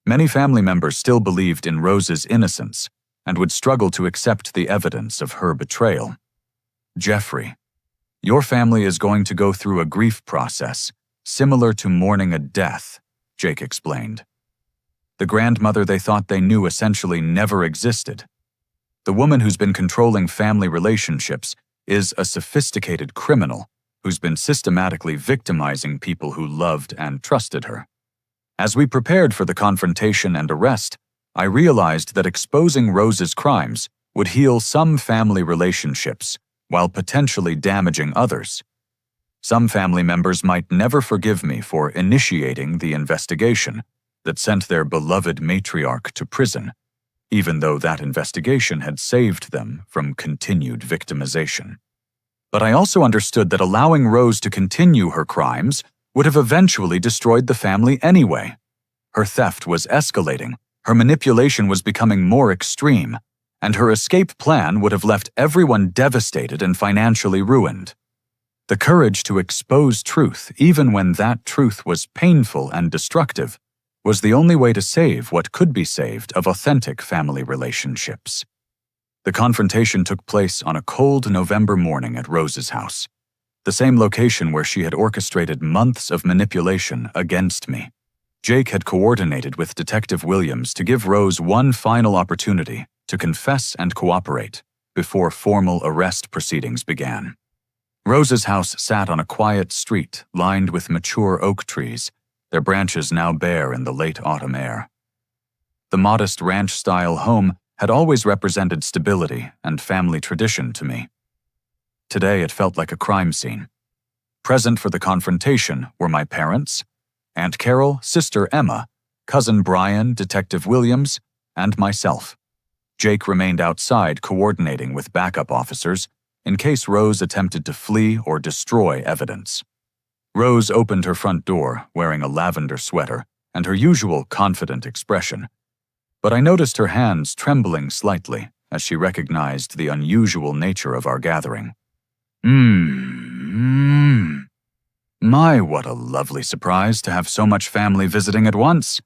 Many family members still believed in Rose's innocence and would struggle to accept the evidence of her betrayal. "Jeffrey, your family is going to go through a grief process similar to mourning a death," Jake explained. "The grandmother they thought they knew essentially never existed. The woman who's been controlling family relationships is a sophisticated criminal who's been systematically victimizing people who loved and trusted her. As we prepared for the confrontation and arrest, I realized that exposing Rose's crimes would heal some family relationships while potentially damaging others. Some family members might never forgive me for initiating the investigation that sent their beloved matriarch to prison, even though that investigation had saved them from continued victimization. But I also understood that allowing Rose to continue her crimes would have eventually destroyed the family anyway. Her theft was escalating, her manipulation was becoming more extreme, and her escape plan would have left everyone devastated and financially ruined. The courage to expose truth, even when that truth was painful and destructive, was the only way to save what could be saved of authentic family relationships. The confrontation took place on a cold November morning at Rose's house. the same location where she had orchestrated months of manipulation against me. Jake had coordinated with Detective Williams to give Rose one final opportunity to confess and cooperate before formal arrest proceedings began. Rose's house sat on a quiet street lined with mature oak trees, their branches now bare in the late autumn air. The modest ranch-style home had always represented stability and family tradition to me. Today it felt like a crime scene. Present for the confrontation were my parents, Aunt Carol, Sister Emma, Cousin Brian, Detective Williams, and myself. Jake remained outside coordinating with backup officers in case Rose attempted to flee or destroy evidence. Rose opened her front door wearing a lavender sweater and her usual confident expression, but I noticed her hands trembling slightly as she recognized the unusual nature of our gathering. My, what a lovely surprise to have so much family visiting at once,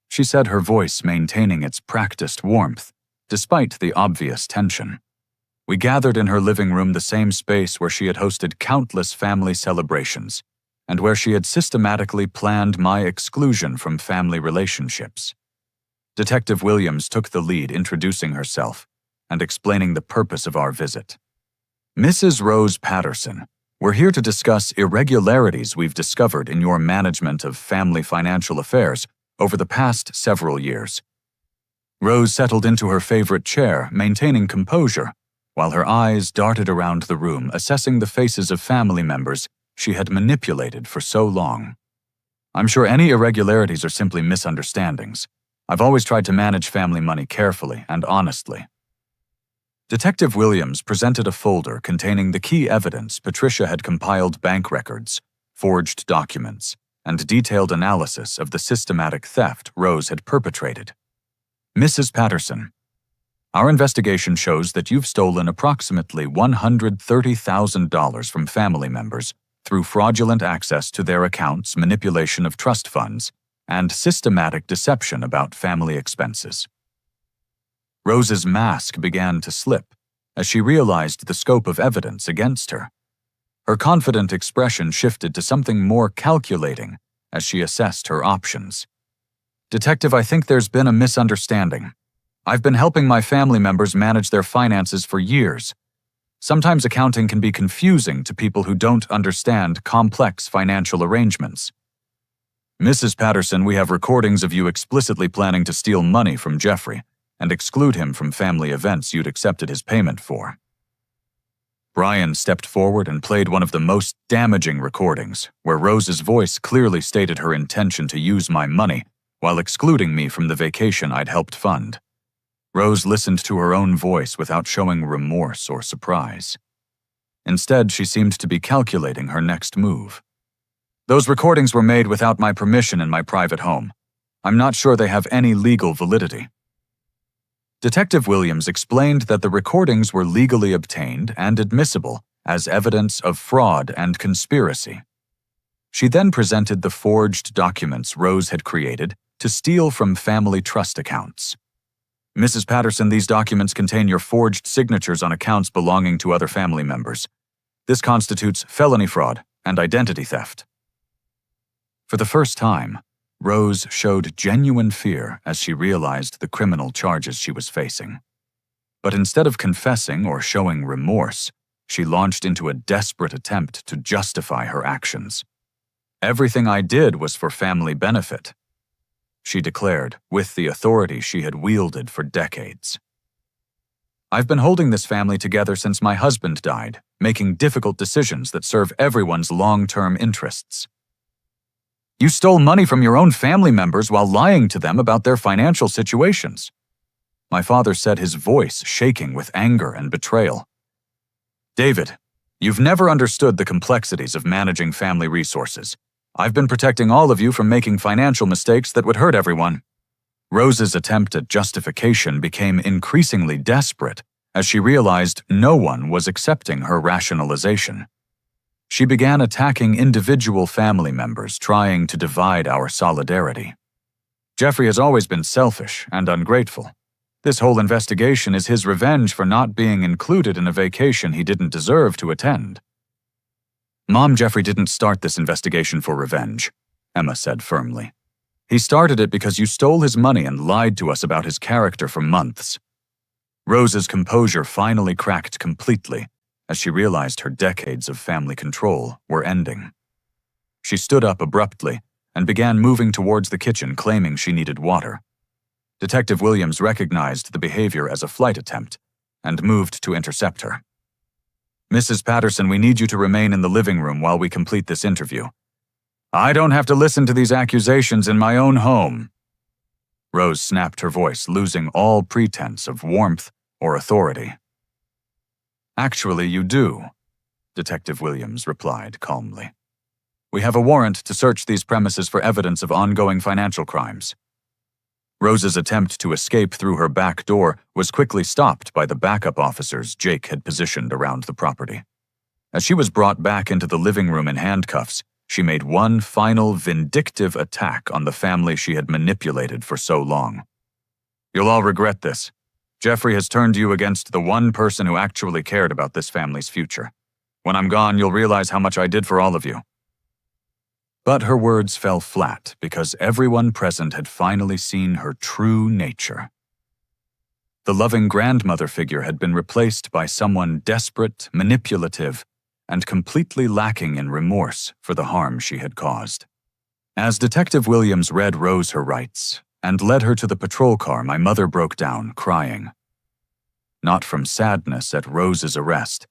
she said, her voice maintaining its practiced warmth, despite the obvious tension. We gathered in her living room, the same space where she had hosted countless family celebrations, and where she had systematically planned my exclusion from family relationships. Detective Williams took the lead, introducing herself and explaining the purpose of our visit. Mrs. Rose Patterson, we're here to discuss irregularities we've discovered in your management of family financial affairs over the past several years. Rose settled into her favorite chair, maintaining composure, while her eyes darted around the room, assessing the faces of family members she had manipulated for so long. I'm sure any irregularities are simply misunderstandings. I've always tried to manage family money carefully and honestly. Detective Williams presented a folder containing the key evidence Patricia had compiled: bank records, forged documents, and detailed analysis of the systematic theft Rose had perpetrated. Mrs. Patterson, our investigation shows that you've stolen approximately $130,000 from family members through fraudulent access to their accounts, manipulation of trust funds, and systematic deception about family expenses. Rose's mask began to slip as she realized the scope of evidence against her. Her confident expression shifted to something more calculating as she assessed her options. Detective, I think there's been a misunderstanding. I've been helping my family members manage their finances for years. Sometimes accounting can be confusing to people who don't understand complex financial arrangements. Mrs. Patterson, we have recordings of you explicitly planning to steal money from Jeffrey and exclude him from family events you'd accepted his payment for. Brian stepped forward and played one of the most damaging recordings, where Rose's voice clearly stated her intention to use my money while excluding me from the vacation I'd helped fund. Rose listened to her own voice without showing remorse or surprise. Instead, she seemed to be calculating her next move. Those recordings were made without my permission in my private home. I'm not sure they have any legal validity. Detective Williams explained that the recordings were legally obtained and admissible as evidence of fraud and conspiracy. She then presented the forged documents Rose had created to steal from family trust accounts. Mrs. Patterson, these documents contain your forged signatures on accounts belonging to other family members. This constitutes felony fraud and identity theft. For the first time, Rose showed genuine fear as she realized the criminal charges she was facing. But instead of confessing or showing remorse, she launched into a desperate attempt to justify her actions. Everything I did was for family benefit, she declared, with the authority she had wielded for decades. I've been holding this family together since my husband died, making difficult decisions that serve everyone's long-term interests. You stole money from your own family members while lying to them about their financial situations, my father said, his voice shaking with anger and betrayal. David, you've never understood the complexities of managing family resources. I've been protecting all of you from making financial mistakes that would hurt everyone. Rose's attempt at justification became increasingly desperate as she realized no one was accepting her rationalization. She began attacking individual family members, trying to divide our solidarity. Jeffrey has always been selfish and ungrateful. This whole investigation is his revenge for not being included in a vacation he didn't deserve to attend. Mom, Jeffrey didn't start this investigation for revenge, Emma said firmly. He started it because you stole his money and lied to us about his character for months. Rose's composure finally cracked completely as she realized her decades of family control were ending. She stood up abruptly and began moving towards the kitchen, claiming she needed water. Detective Williams recognized the behavior as a flight attempt and moved to intercept her. Mrs. Patterson, we need you to remain in the living room while we complete this interview. I don't have to listen to these accusations in my own home. Rose snapped her voice, losing all pretense of warmth or authority. Actually, you do, Detective Williams replied calmly. We have a warrant to search these premises for evidence of ongoing financial crimes. Rose's attempt to escape through her back door was quickly stopped by the backup officers Jake had positioned around the property. As she was brought back into the living room in handcuffs, she made one final vindictive attack on the family she had manipulated for so long. You'll all regret this. Jeffrey has turned you against the one person who actually cared about this family's future. When I'm gone, you'll realize how much I did for all of you. But her words fell flat because everyone present had finally seen her true nature. The loving grandmother figure had been replaced by someone desperate, manipulative, and completely lacking in remorse for the harm she had caused. As Detective Williams read Rose her rights and led her to the patrol car, my mother broke down, crying. Not from sadness at Rose's arrest,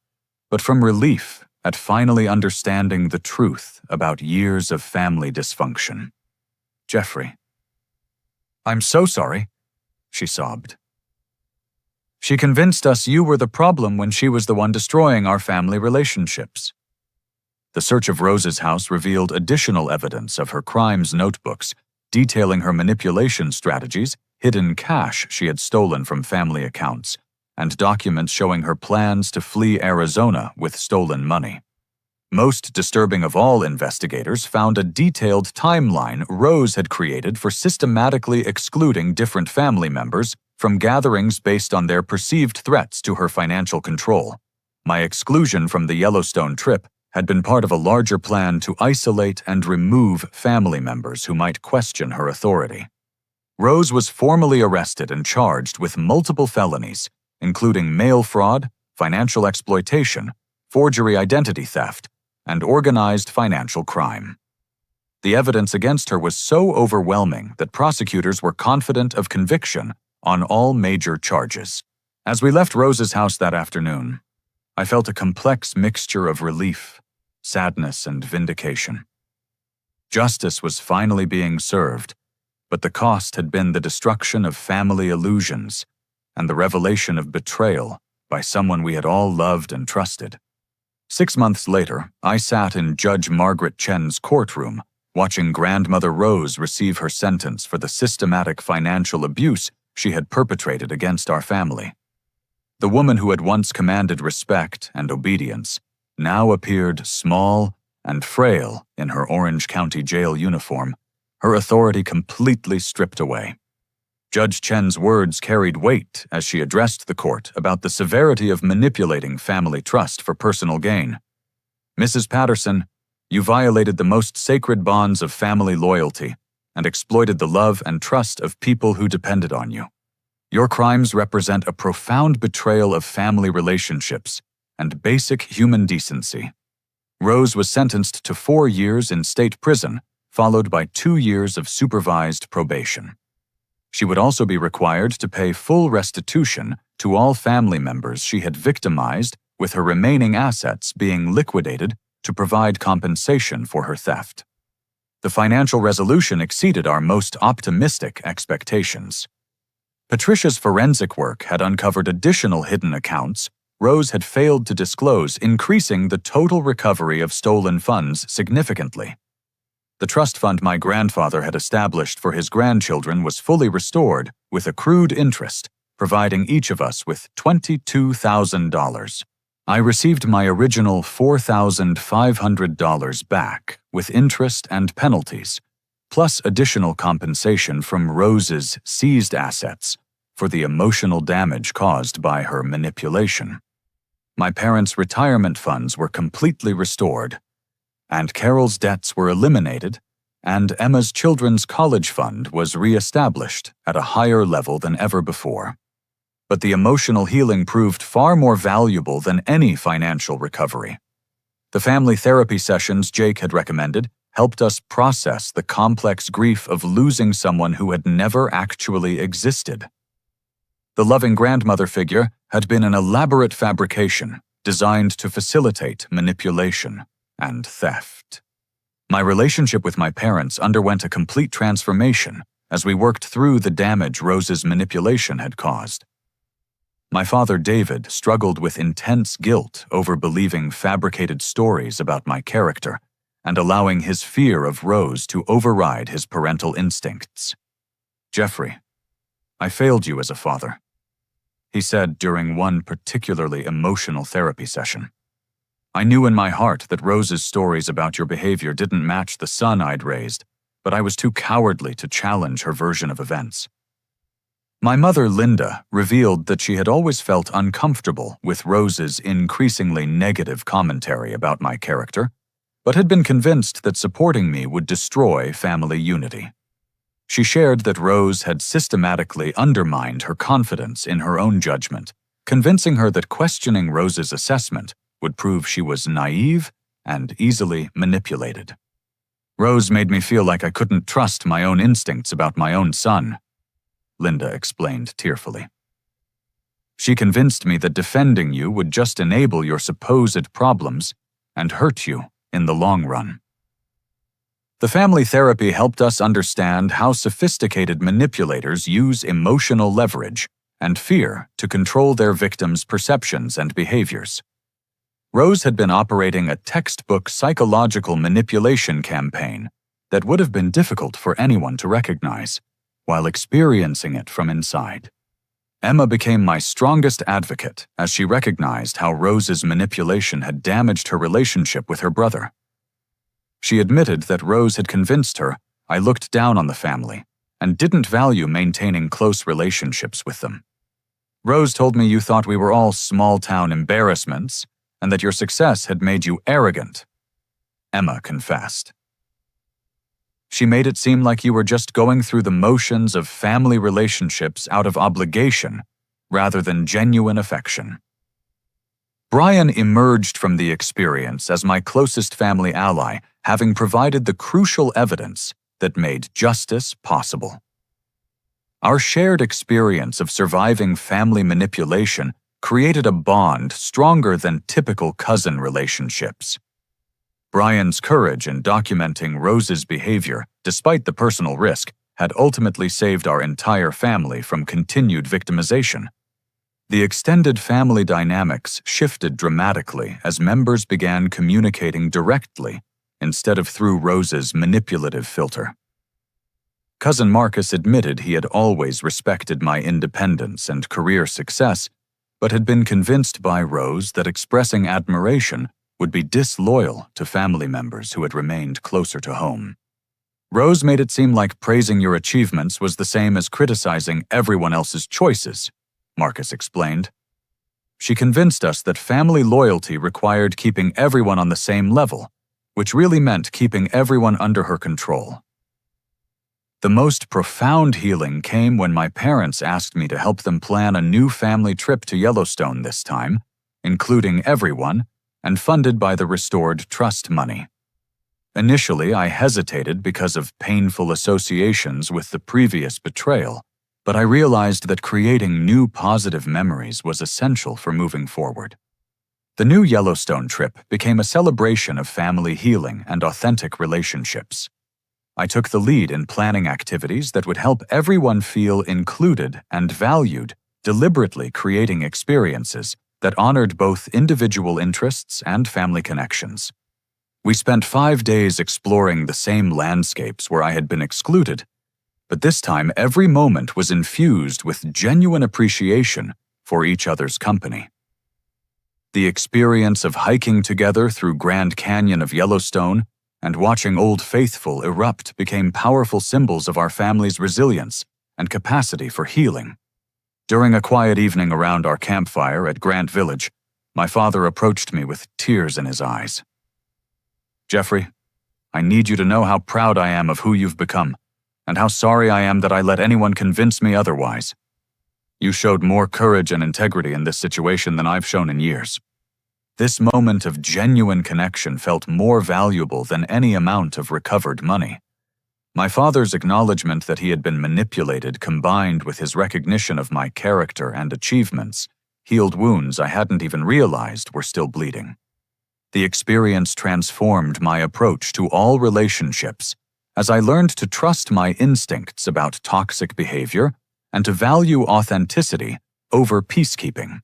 but from relief at finally understanding the truth about years of family dysfunction. Jeffrey. I'm so sorry, she sobbed. She convinced us you were the problem when she was the one destroying our family relationships. The search of Rose's house revealed additional evidence of her crimes notebooks, detailing her manipulation strategies, hidden cash she had stolen from family accounts, and documents showing her plans to flee Arizona with stolen money. Most disturbing of all, investigators found a detailed timeline Rose had created for systematically excluding different family members from gatherings based on their perceived threats to her financial control. My exclusion from the Yellowstone trip had been part of a larger plan to isolate and remove family members who might question her authority. Rose was formally arrested and charged with multiple felonies, including mail fraud, financial exploitation, forgery identity theft, and organized financial crime. The evidence against her was so overwhelming that prosecutors were confident of conviction on all major charges. As we left Rose's house that afternoon, I felt a complex mixture of relief, sadness, and vindication. Justice was finally being served, but the cost had been the destruction of family illusions and the revelation of betrayal by someone we had all loved and trusted. 6 months later, I sat in Judge Margaret Chen's courtroom, watching Grandmother Rose receive her sentence for the systematic financial abuse she had perpetrated against our family. The woman who had once commanded respect and obedience now appeared small and frail in her Orange County Jail uniform, her authority completely stripped away. Judge Chen's words carried weight as she addressed the court about the severity of manipulating family trust for personal gain. Mrs. Patterson, you violated the most sacred bonds of family loyalty and exploited the love and trust of people who depended on you. Your crimes represent a profound betrayal of family relationships and basic human decency. Rose was sentenced to 4 years in state prison, followed by 2 years of supervised probation. She would also be required to pay full restitution to all family members she had victimized, with her remaining assets being liquidated to provide compensation for her theft. The financial resolution exceeded our most optimistic expectations. Patricia's forensic work had uncovered additional hidden accounts Rose had failed to disclose, increasing the total recovery of stolen funds significantly. The trust fund my grandfather had established for his grandchildren was fully restored with accrued interest, providing each of us with $22,000. I received my original $4,500 back with interest and penalties, plus additional compensation from Rose's seized assets for the emotional damage caused by her manipulation. My parents' retirement funds were completely restored, Aunt Carol's debts were eliminated, and Emma's children's college fund was re-established at a higher level than ever before. But the emotional healing proved far more valuable than any financial recovery. The family therapy sessions Jake had recommended helped us process the complex grief of losing someone who had never actually existed. The loving grandmother figure had been an elaborate fabrication designed to facilitate manipulation and theft. My relationship with my parents underwent a complete transformation as we worked through the damage Rose's manipulation had caused. My father, David, struggled with intense guilt over believing fabricated stories about my character and allowing his fear of Rose to override his parental instincts. "Jeffrey, I failed you as a father," he said during one particularly emotional therapy session. "I knew in my heart that Rose's stories about your behavior didn't match the son I'd raised, but I was too cowardly to challenge her version of events." My mother, Linda, revealed that she had always felt uncomfortable with Rose's increasingly negative commentary about my character, but had been convinced that supporting me would destroy family unity. She shared that Rose had systematically undermined her confidence in her own judgment, convincing her that questioning Rose's assessment would prove she was naive and easily manipulated. "Rose made me feel like I couldn't trust my own instincts about my own son," Linda explained tearfully. "She convinced me that defending you would just enable your supposed problems and hurt you in the long run." The family therapy helped us understand how sophisticated manipulators use emotional leverage and fear to control their victims' perceptions and behaviors. Rose had been operating a textbook psychological manipulation campaign that would have been difficult for anyone to recognize, while experiencing it from inside. Emma became my strongest advocate as she recognized how Rose's manipulation had damaged her relationship with her brother. She admitted that Rose had convinced her I looked down on the family and didn't value maintaining close relationships with them. "Rose told me you thought we were all small-town embarrassments and that your success had made you arrogant," Emma confessed. "She made it seem like you were just going through the motions of family relationships out of obligation rather than genuine affection." Brian emerged from the experience as my closest family ally, having provided the crucial evidence that made justice possible. Our shared experience of surviving family manipulation created a bond stronger than typical cousin relationships. Brian's courage in documenting Rose's behavior, despite the personal risk, had ultimately saved our entire family from continued victimization. The extended family dynamics shifted dramatically as members began communicating directly instead of through Rose's manipulative filter. Cousin Marcus admitted he had always respected my independence and career success, but had been convinced by Rose that expressing admiration would be disloyal to family members who had remained closer to home. "Rose made it seem like praising your achievements was the same as criticizing everyone else's choices," Marcus explained. "She convinced us that family loyalty required keeping everyone on the same level, which really meant keeping everyone under her control." The most profound healing came when my parents asked me to help them plan a new family trip to Yellowstone this time, including everyone, and funded by the restored trust money. Initially, I hesitated because of painful associations with the previous betrayal, but I realized that creating new positive memories was essential for moving forward. The new Yellowstone trip became a celebration of family healing and authentic relationships. I took the lead in planning activities that would help everyone feel included and valued, deliberately creating experiences that honored both individual interests and family connections. We spent 5 days exploring the same landscapes where I had been excluded, but this time every moment was infused with genuine appreciation for each other's company. The experience of hiking together through Grand Canyon of Yellowstone and watching Old Faithful erupt became powerful symbols of our family's resilience and capacity for healing. During a quiet evening around our campfire at Grant Village, my father approached me with tears in his eyes. Jeffrey, I need you to know how proud I am of who you've become, and how sorry I am that I let anyone convince me otherwise. You showed more courage and integrity in this situation than I've shown in years. This moment of genuine connection felt more valuable than any amount of recovered money. My father's acknowledgement that he had been manipulated, combined with his recognition of my character and achievements, healed wounds I hadn't even realized were still bleeding. The experience transformed my approach to all relationships as I learned to trust my instincts about toxic behavior and to value authenticity over peacekeeping.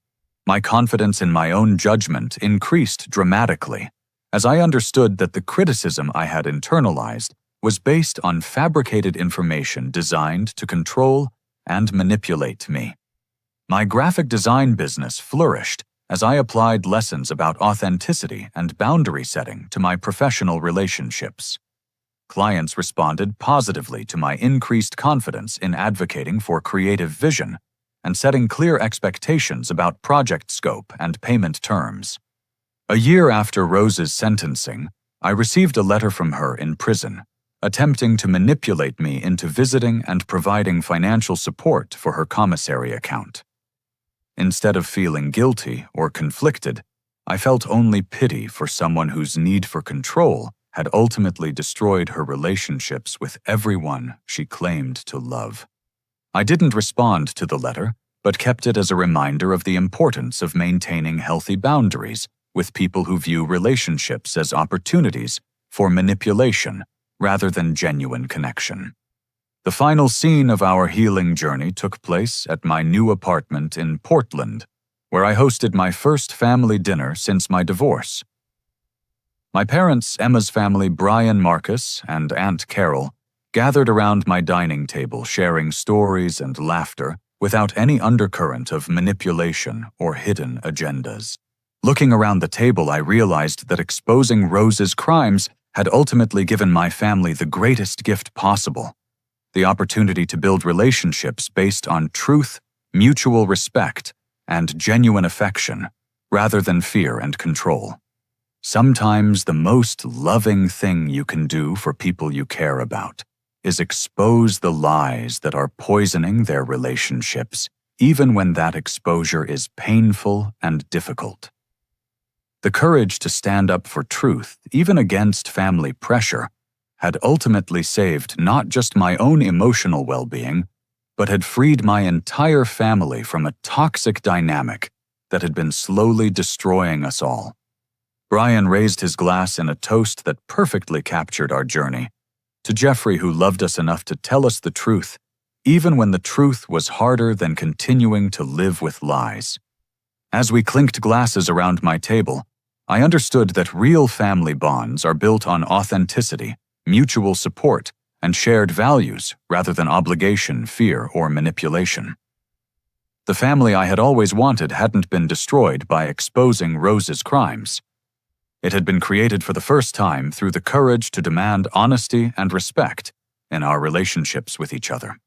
My confidence in my own judgment increased dramatically as I understood that the criticism I had internalized was based on fabricated information designed to control and manipulate me. My graphic design business flourished as I applied lessons about authenticity and boundary setting to my professional relationships. Clients responded positively to my increased confidence in advocating for creative vision and setting clear expectations about project scope and payment terms. A year after Rose's sentencing, I received a letter from her in prison, attempting to manipulate me into visiting and providing financial support for her commissary account. Instead of feeling guilty or conflicted, I felt only pity for someone whose need for control had ultimately destroyed her relationships with everyone she claimed to love. I didn't respond to the letter, but kept it as a reminder of the importance of maintaining healthy boundaries with people who view relationships as opportunities for manipulation rather than genuine connection. The final scene of our healing journey took place at my new apartment in Portland, where I hosted my first family dinner since my divorce. My parents, Emma's family, Brian Marcus, and Aunt Carol, gathered around my dining table sharing stories and laughter without any undercurrent of manipulation or hidden agendas. Looking around the table, I realized that exposing Rose's crimes had ultimately given my family the greatest gift possible: the opportunity to build relationships based on truth, mutual respect, and genuine affection, rather than fear and control. Sometimes the most loving thing you can do for people you care about is expose the lies that are poisoning their relationships, even when that exposure is painful and difficult. The courage to stand up for truth, even against family pressure, had ultimately saved not just my own emotional well-being, but had freed my entire family from a toxic dynamic that had been slowly destroying us all. Brian raised his glass in a toast that perfectly captured our journey, to Jeffrey, who loved us enough to tell us the truth, even when the truth was harder than continuing to live with lies. As we clinked glasses around my table, I understood that real family bonds are built on authenticity, mutual support, and shared values rather than obligation, fear, or manipulation. The family I had always wanted hadn't been destroyed by exposing Rose's crimes. It had been created for the first time through the courage to demand honesty and respect in our relationships with each other.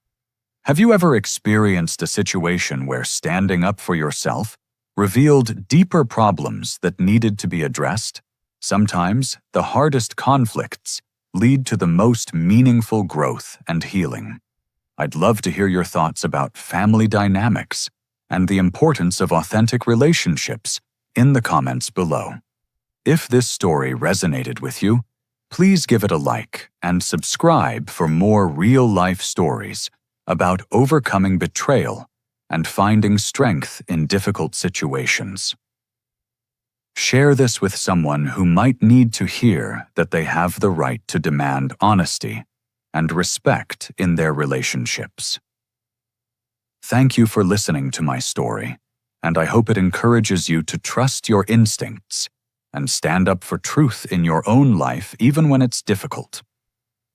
Have you ever experienced a situation where standing up for yourself revealed deeper problems that needed to be addressed? Sometimes the hardest conflicts lead to the most meaningful growth and healing. I'd love to hear your thoughts about family dynamics and the importance of authentic relationships in the comments below. If this story resonated with you, please give it a like and subscribe for more real-life stories about overcoming betrayal and finding strength in difficult situations. Share this with someone who might need to hear that they have the right to demand honesty and respect in their relationships. Thank you for listening to my story, and I hope it encourages you to trust your instincts and stand up for truth in your own life even when it's difficult.